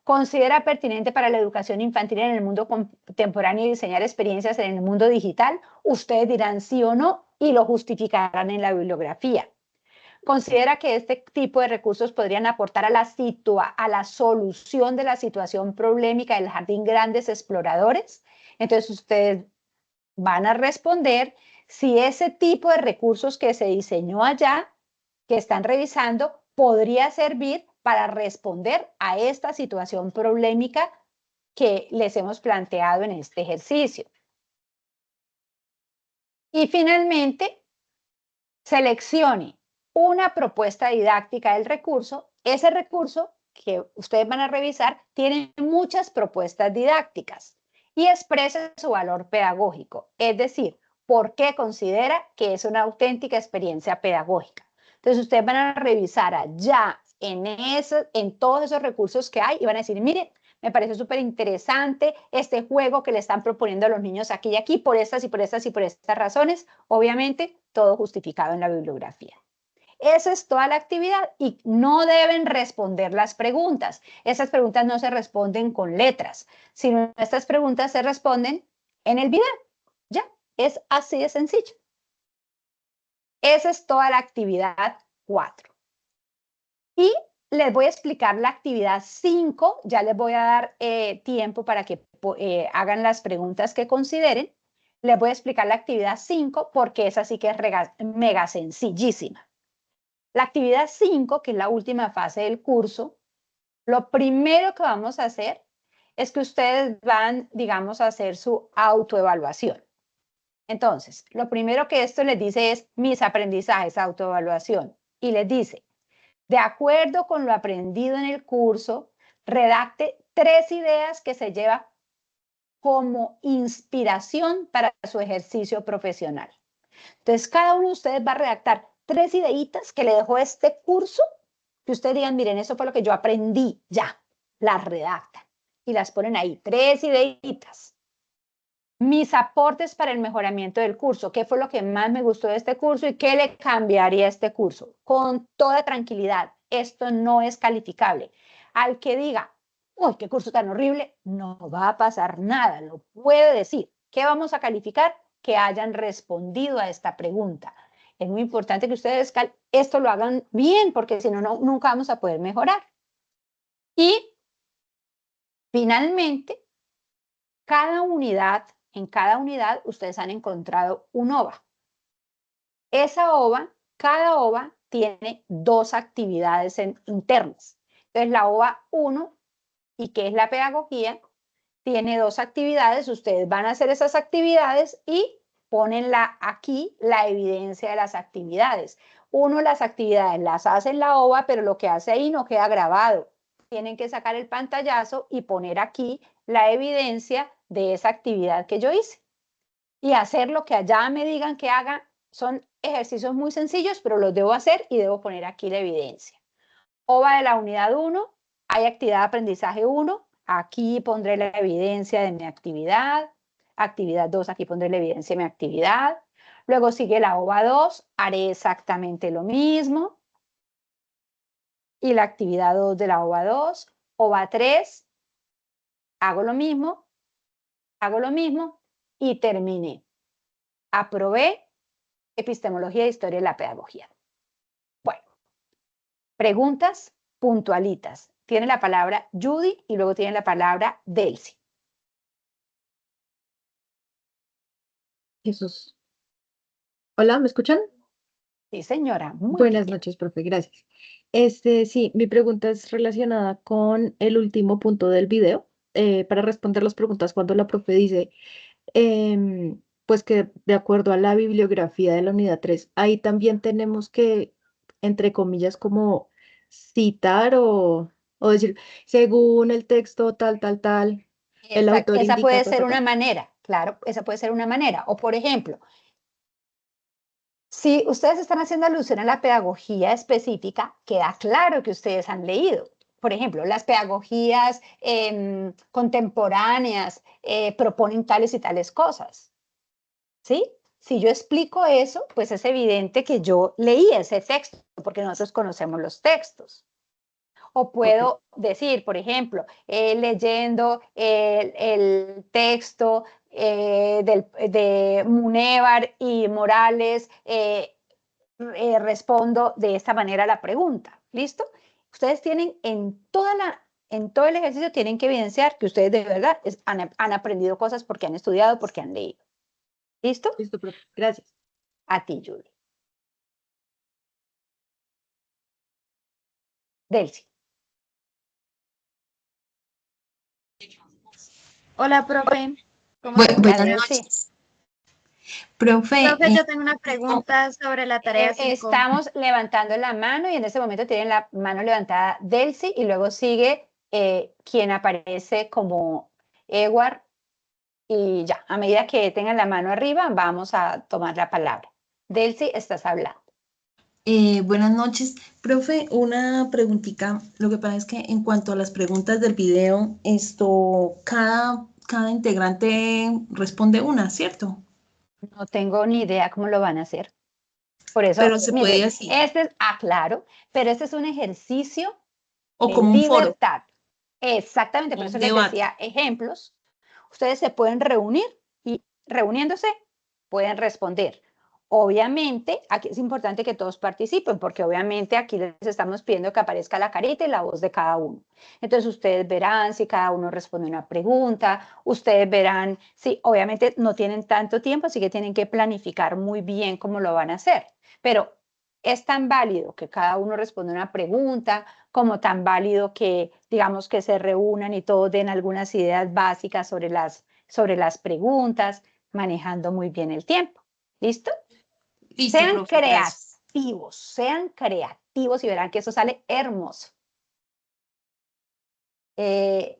¿Considera pertinente para la educación infantil en el mundo contemporáneo diseñar experiencias en el mundo digital? Ustedes dirán sí o no y lo justificarán en la bibliografía. ¿Considera que este tipo de recursos podrían aportar a la solución de la situación problemática del jardín grandes exploradores? Entonces ustedes van a responder si ese tipo de recursos que se diseñó allá, que están revisando, podría servir para responder a esta situación problemática que les hemos planteado en este ejercicio. Y finalmente, seleccione una propuesta didáctica del recurso. Ese recurso que ustedes van a revisar tiene muchas propuestas didácticas y exprese su valor pedagógico, es decir, por qué considera que es una auténtica experiencia pedagógica. Entonces, ustedes van a revisar allá en todos esos recursos que hay y van a decir, miren, me parece súper interesante este juego que le están proponiendo a los niños aquí y aquí por estas y por estas y por estas razones. Obviamente, todo justificado en la bibliografía. Esa es toda la actividad y no deben responder las preguntas. Esas preguntas no se responden con letras, sino estas preguntas se responden en el video. Ya, es así de sencillo. Esa es toda la actividad 4. Y les voy a explicar la actividad 5. Ya les voy a dar tiempo para que hagan las preguntas que consideren. Les voy a explicar la actividad 5 porque esa sí que es mega sencillísima. La actividad 5, que es la última fase del curso, lo primero que vamos a hacer es que ustedes van, digamos, a hacer su autoevaluación. Entonces, lo primero que esto les dice es mis aprendizajes, autoevaluación. Y les dice, de acuerdo con lo aprendido en el curso, redacte 3 ideas que se llevan como inspiración para su ejercicio profesional. Entonces, cada uno de ustedes va a redactar 3 ideitas que le dejó este curso, que ustedes digan, miren, eso fue lo que yo aprendí, ya, las redactan y las ponen ahí, 3 ideitas. Mis aportes para el mejoramiento del curso, qué fue lo que más me gustó de este curso y qué le cambiaría a este curso. Con toda tranquilidad, esto no es calificable. Al que diga uy, qué curso tan horrible, no va a pasar nada, lo puede decir. ¿Qué vamos a calificar? Que hayan respondido a esta pregunta. Es muy importante que ustedes esto lo hagan bien, porque si no, nunca vamos a poder mejorar. Y finalmente, en cada unidad, ustedes han encontrado un OVA. Esa OVA, cada OVA tiene 2 actividades internas. Entonces, la OVA 1, y que es la pedagogía, tiene 2 actividades. Ustedes van a hacer esas actividades y ponen aquí la evidencia de las actividades. Uno, las actividades las hace en la OVA, pero lo que hace ahí no queda grabado. Tienen que sacar el pantallazo y poner aquí la evidencia de esa actividad que yo hice. Y hacer lo que allá me digan que haga. Son ejercicios muy sencillos, pero los debo hacer y debo poner aquí la evidencia. OVA de la unidad 1, hay actividad de aprendizaje 1, aquí pondré la evidencia de mi actividad. Actividad 2, aquí pondré la evidencia de mi actividad. Luego sigue la OVA 2, haré exactamente lo mismo. Y la actividad 2 de la OVA 2. OVA 3, hago lo mismo y terminé. Aprobé epistemología e historia de la pedagogía. Bueno, preguntas puntualitas. Tiene la palabra Judy y luego tiene la palabra Delcy. Jesús. Hola, ¿me escuchan? Sí, señora. Muy Buenas bien. noches, profe, gracias. Sí, mi pregunta es relacionada con el último punto del video. Para responder las preguntas, cuando la profe dice, pues que de acuerdo a la bibliografía de la unidad 3, ahí también tenemos que, entre comillas, como citar o decir, según el texto tal, tal, tal, el Exacto. autor Esa indica puede tal, ser tal, una tal. manera, claro, esa puede ser una manera. O por ejemplo, si ustedes están haciendo alusión a la pedagogía específica, queda claro que ustedes han leído. Por ejemplo, las pedagogías contemporáneas proponen tales y tales cosas. ¿Sí? Si yo explico eso, pues es evidente que yo leí ese texto, porque nosotros conocemos los textos. O puedo decir, por ejemplo, leyendo el texto de Munévar y Morales, respondo de esta manera a la pregunta. ¿Listo? Ustedes tienen en todo el ejercicio tienen que evidenciar que ustedes de verdad han aprendido cosas porque han estudiado, porque han leído. ¿Listo? Listo, profe, gracias. A ti, Judy. Delcy. Hola, profe. ¿Cómo Buenas está? Delcy. noches. Profe, Profe, yo tengo una pregunta sobre la tarea 5. Estamos levantando la mano y en este momento tienen la mano levantada Delcy y luego sigue quien aparece como Edward y ya, a medida que tengan la mano arriba vamos a tomar la palabra. Delcy, estás hablando. buenas noches. Profe, una preguntita. Lo que pasa es que en cuanto a las preguntas del video, cada integrante responde una, ¿cierto? No tengo ni idea cómo lo van a hacer. Por eso, Pero se puede miren, así, claro, pero este es un ejercicio o de como un foro, libertad. Exactamente, por o eso un les debate. decía ejemplos. Ustedes se pueden reunir y reuniéndose pueden responder. Obviamente, aquí es importante que todos participen, porque obviamente aquí les estamos pidiendo que aparezca la carita y la voz de cada uno. Entonces, ustedes verán si cada uno responde una pregunta, ustedes verán si, obviamente, no tienen tanto tiempo, así que tienen que planificar muy bien cómo lo van a hacer. Pero es tan válido que cada uno responda una pregunta, como tan válido que, digamos, que se reúnan y todos den algunas ideas básicas sobre las preguntas, manejando muy bien el tiempo. ¿Listo? Listo, profe, gracias. Sean creativos y verán que eso sale hermoso. ¿Quién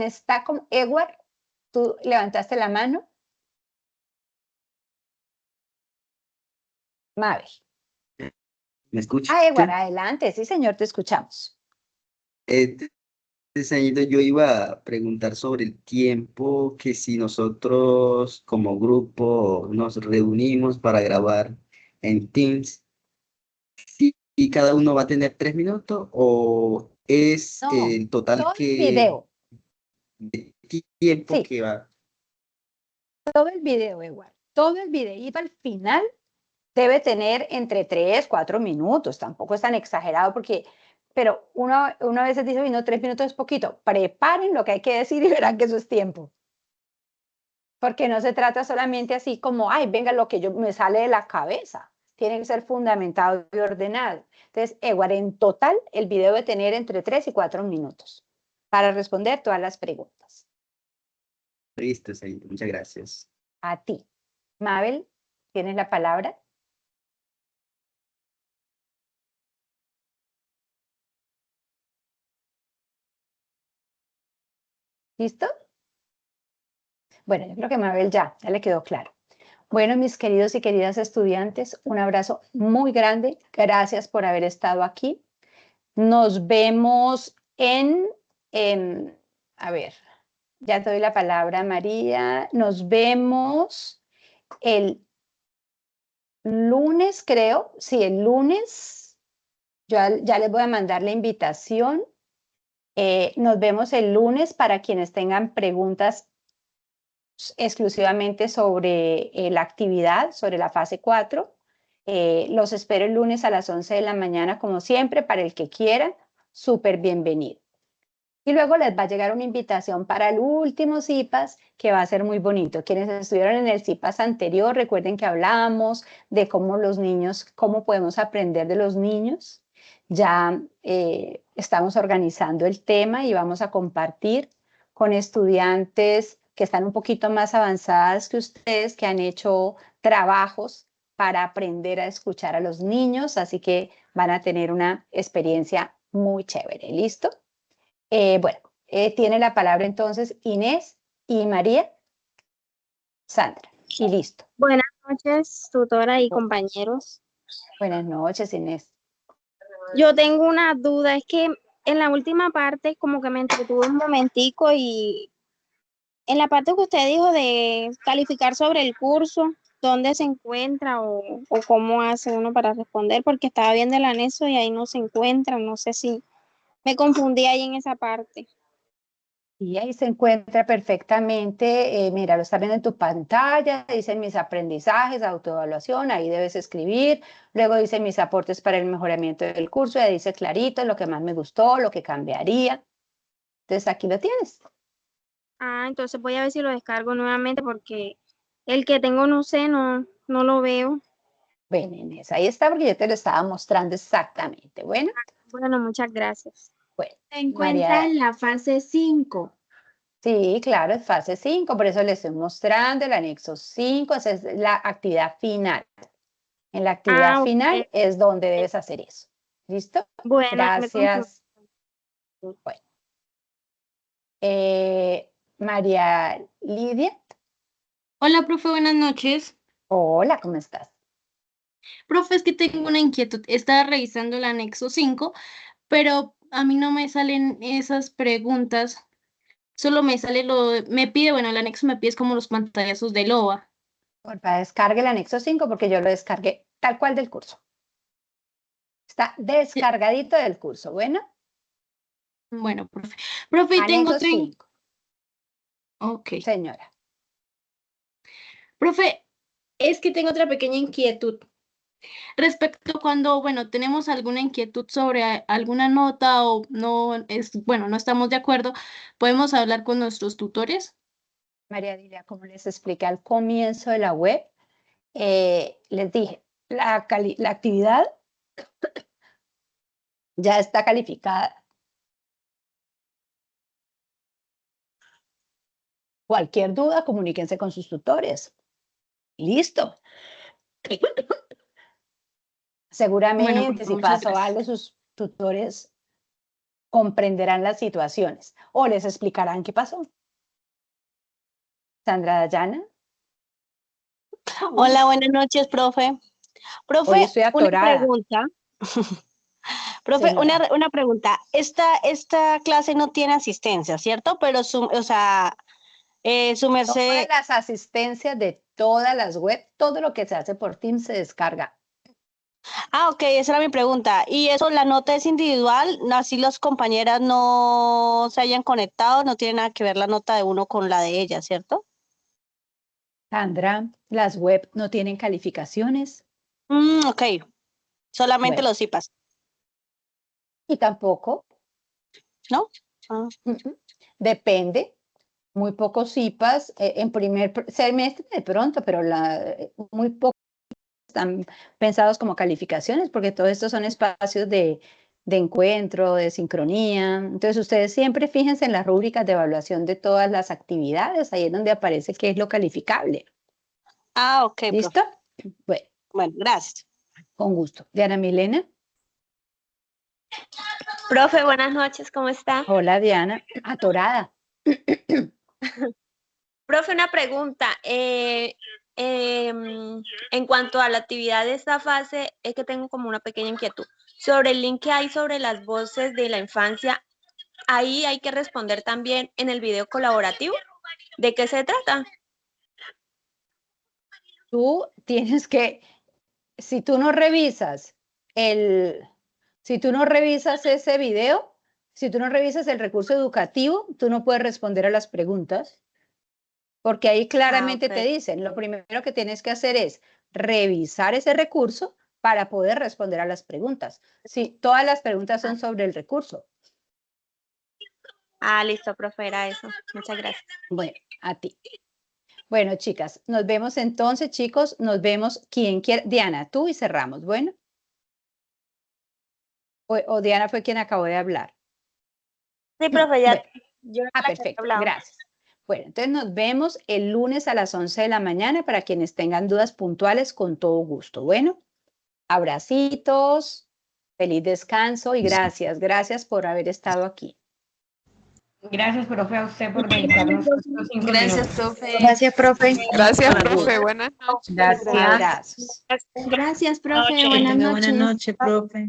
está con Edward? ¿Tú levantaste la mano? Mabel. ¿Me escuchan? Edward, adelante. Sí, señor, te escuchamos. Diseñito, yo iba a preguntar sobre el tiempo que si nosotros como grupo nos reunimos para grabar en Teams, y cada uno va a tener 3 minutos o es No, el total todo el video. de tiempo Sí. que va. Todo el video igual. Todo el videíto al final debe tener entre 3, 4 minutos. Tampoco es tan exagerado porque, pero uno a veces dice, "Uy, no, 3 minutos es poquito". Preparen lo que hay que decir y verán que eso es tiempo. Porque no se trata solamente así como, ay, venga, lo que yo me sale de la cabeza. Tiene que ser fundamentado y ordenado. Entonces, igual, en total, el video debe tener entre 3 y 4 minutos para responder todas las preguntas. Listo, señorita, muchas gracias. A ti. Mabel, ¿tienes la palabra? ¿Listo? Bueno, yo creo que Mabel ya le quedó claro. Bueno, mis queridos y queridas estudiantes, un abrazo muy grande. Gracias por haber estado aquí. Nos vemos a ver, ya te doy la palabra, María. Nos vemos el lunes, creo. Sí, el lunes. Ya les voy a mandar la invitación. Nos vemos el lunes para quienes tengan preguntas exclusivamente sobre la actividad, sobre la fase 4. Los espero el lunes a las 11 de la mañana, como siempre, para el que quiera, súper bienvenido. Y luego les va a llegar una invitación para el último CIPAS, que va a ser muy bonito. Quienes estuvieron en el CIPAS anterior, recuerden que hablamos de cómo los niños, cómo podemos aprender de los niños. Ya estamos organizando el tema y vamos a compartir con estudiantes que están un poquito más avanzadas que ustedes, que han hecho trabajos para aprender a escuchar a los niños, así que van a tener una experiencia muy chévere. ¿Listo? Bueno, tiene la palabra entonces Inés y María. Sandra, y listo. Buenas noches, tutora y compañeros. Buenas noches, Inés. Yo tengo una duda, es que en la última parte como que me entretuve un momentico y en la parte que usted dijo de calificar sobre el curso, ¿dónde se encuentra o cómo hace uno para responder? Porque estaba viendo el anexo y ahí no se encuentra, no sé si me confundí ahí en esa parte. Y ahí se encuentra perfectamente, mira, lo está viendo en tu pantalla, dice mis aprendizajes, autoevaluación, ahí debes escribir, luego dice mis aportes para el mejoramiento del curso, ya dice clarito lo que más me gustó, lo que cambiaría. Entonces aquí lo tienes. Ah, entonces voy a ver si lo descargo nuevamente porque el que tengo no sé, no lo veo. Bueno, Inés, ahí está porque yo te lo estaba mostrando exactamente. Bueno, Bueno, muchas gracias. bueno. Se encuentra María, en la fase 5. sí, claro, es fase 5, por eso les estoy mostrando el anexo 5, esa es la actividad final. En la actividad Ah, ok. final es donde debes hacer eso. ¿Listo? Bueno, me confundí. Gracias. Bueno. María Lidia, Hola, profe, buenas noches. hola, ¿cómo estás? Profe, es que tengo una inquietud. Estaba revisando el anexo 5, pero a mí no me salen esas preguntas. Solo me sale me pide, bueno, el anexo me pide es como los pantallazos de LOA. Porfa, descargue el anexo 5 porque yo lo descargué tal cual del curso. Está descargadito del curso. Bueno, Bueno, profe. Profe, tengo anexo otra. 5, Ok. señora. Profe, es que tengo otra pequeña inquietud. Respecto cuando, bueno, tenemos alguna inquietud sobre alguna nota o no bueno, no estamos de acuerdo, podemos hablar con nuestros tutores. María Lidia, como les expliqué al comienzo de la web, les dije, la actividad ya está calificada. Cualquier duda, comuníquense con sus tutores. Listo. Seguramente, Bueno, profe, si muchas pasó gracias. algo, sus tutores comprenderán las situaciones o les explicarán qué pasó. Sandra Dayana, Hola, buenas noches, profe. hoy Profe, estoy una atorada. pregunta. Profe, Señora. una pregunta. Esta clase no tiene asistencia, ¿cierto? Pero su Todas merced, las asistencias de todas las web, todo lo que se hace por Teams se descarga Ah, ok, esa era mi pregunta. ¿Y eso, la nota es individual? Así las compañeras no se hayan conectado, no tiene nada que ver la nota de uno con la de ella, ¿cierto? Sandra, las web no tienen calificaciones. Ok, solamente Bueno, los IPAs, y tampoco, ¿no? Ah, depende. Muy pocos IPAs en primer semestre de pronto, pero muy pocos están pensados como calificaciones, porque todos estos son espacios de encuentro, de sincronía. Entonces, ustedes siempre fíjense en las rúbricas de evaluación de todas las actividades, ahí es donde aparece qué es lo calificable. ok, profe. ¿Listo? Bueno, Bueno, gracias. con gusto. Diana Milena. Profe, buenas noches, ¿cómo está? Hola, Diana. Atorada. Profe, una pregunta. En cuanto a la actividad de esta fase, es que tengo como una pequeña inquietud. Sobre el link que hay sobre las voces de la infancia, ahí hay que responder también en el video colaborativo. ¿De qué se trata? Tú tienes que, si tú no revisas si tú no revisas ese video, si tú no revisas el recurso educativo, tú no puedes responder a las preguntas, porque ahí claramente te ok. dicen, lo primero que tienes que hacer es revisar ese recurso para poder responder a las preguntas. Sí, todas las preguntas son sobre el recurso. Listo, profe, era eso. Muchas gracias. Bueno, a ti. Bueno, chicas, nos vemos entonces, chicos, nos vemos quien quiera. Diana, tú y cerramos, bueno. O Diana fue quien acabó de hablar. Sí, profe, ya. Bueno, Yo era la que perfecto, hablaba. gracias. Bueno, entonces nos vemos el lunes a las 11 de la mañana para quienes tengan dudas puntuales con todo gusto. Bueno, abracitos, feliz descanso y gracias por haber estado aquí. Gracias, profe, a usted por dedicarnos estos 5 Gracias, minutos. profe. Gracias, profe. Gracias, Con profe. gusto. Buenas noches. Gracias. Abrazos. Gracias, profe. Que Buenas tenga buena noches. noche, profe.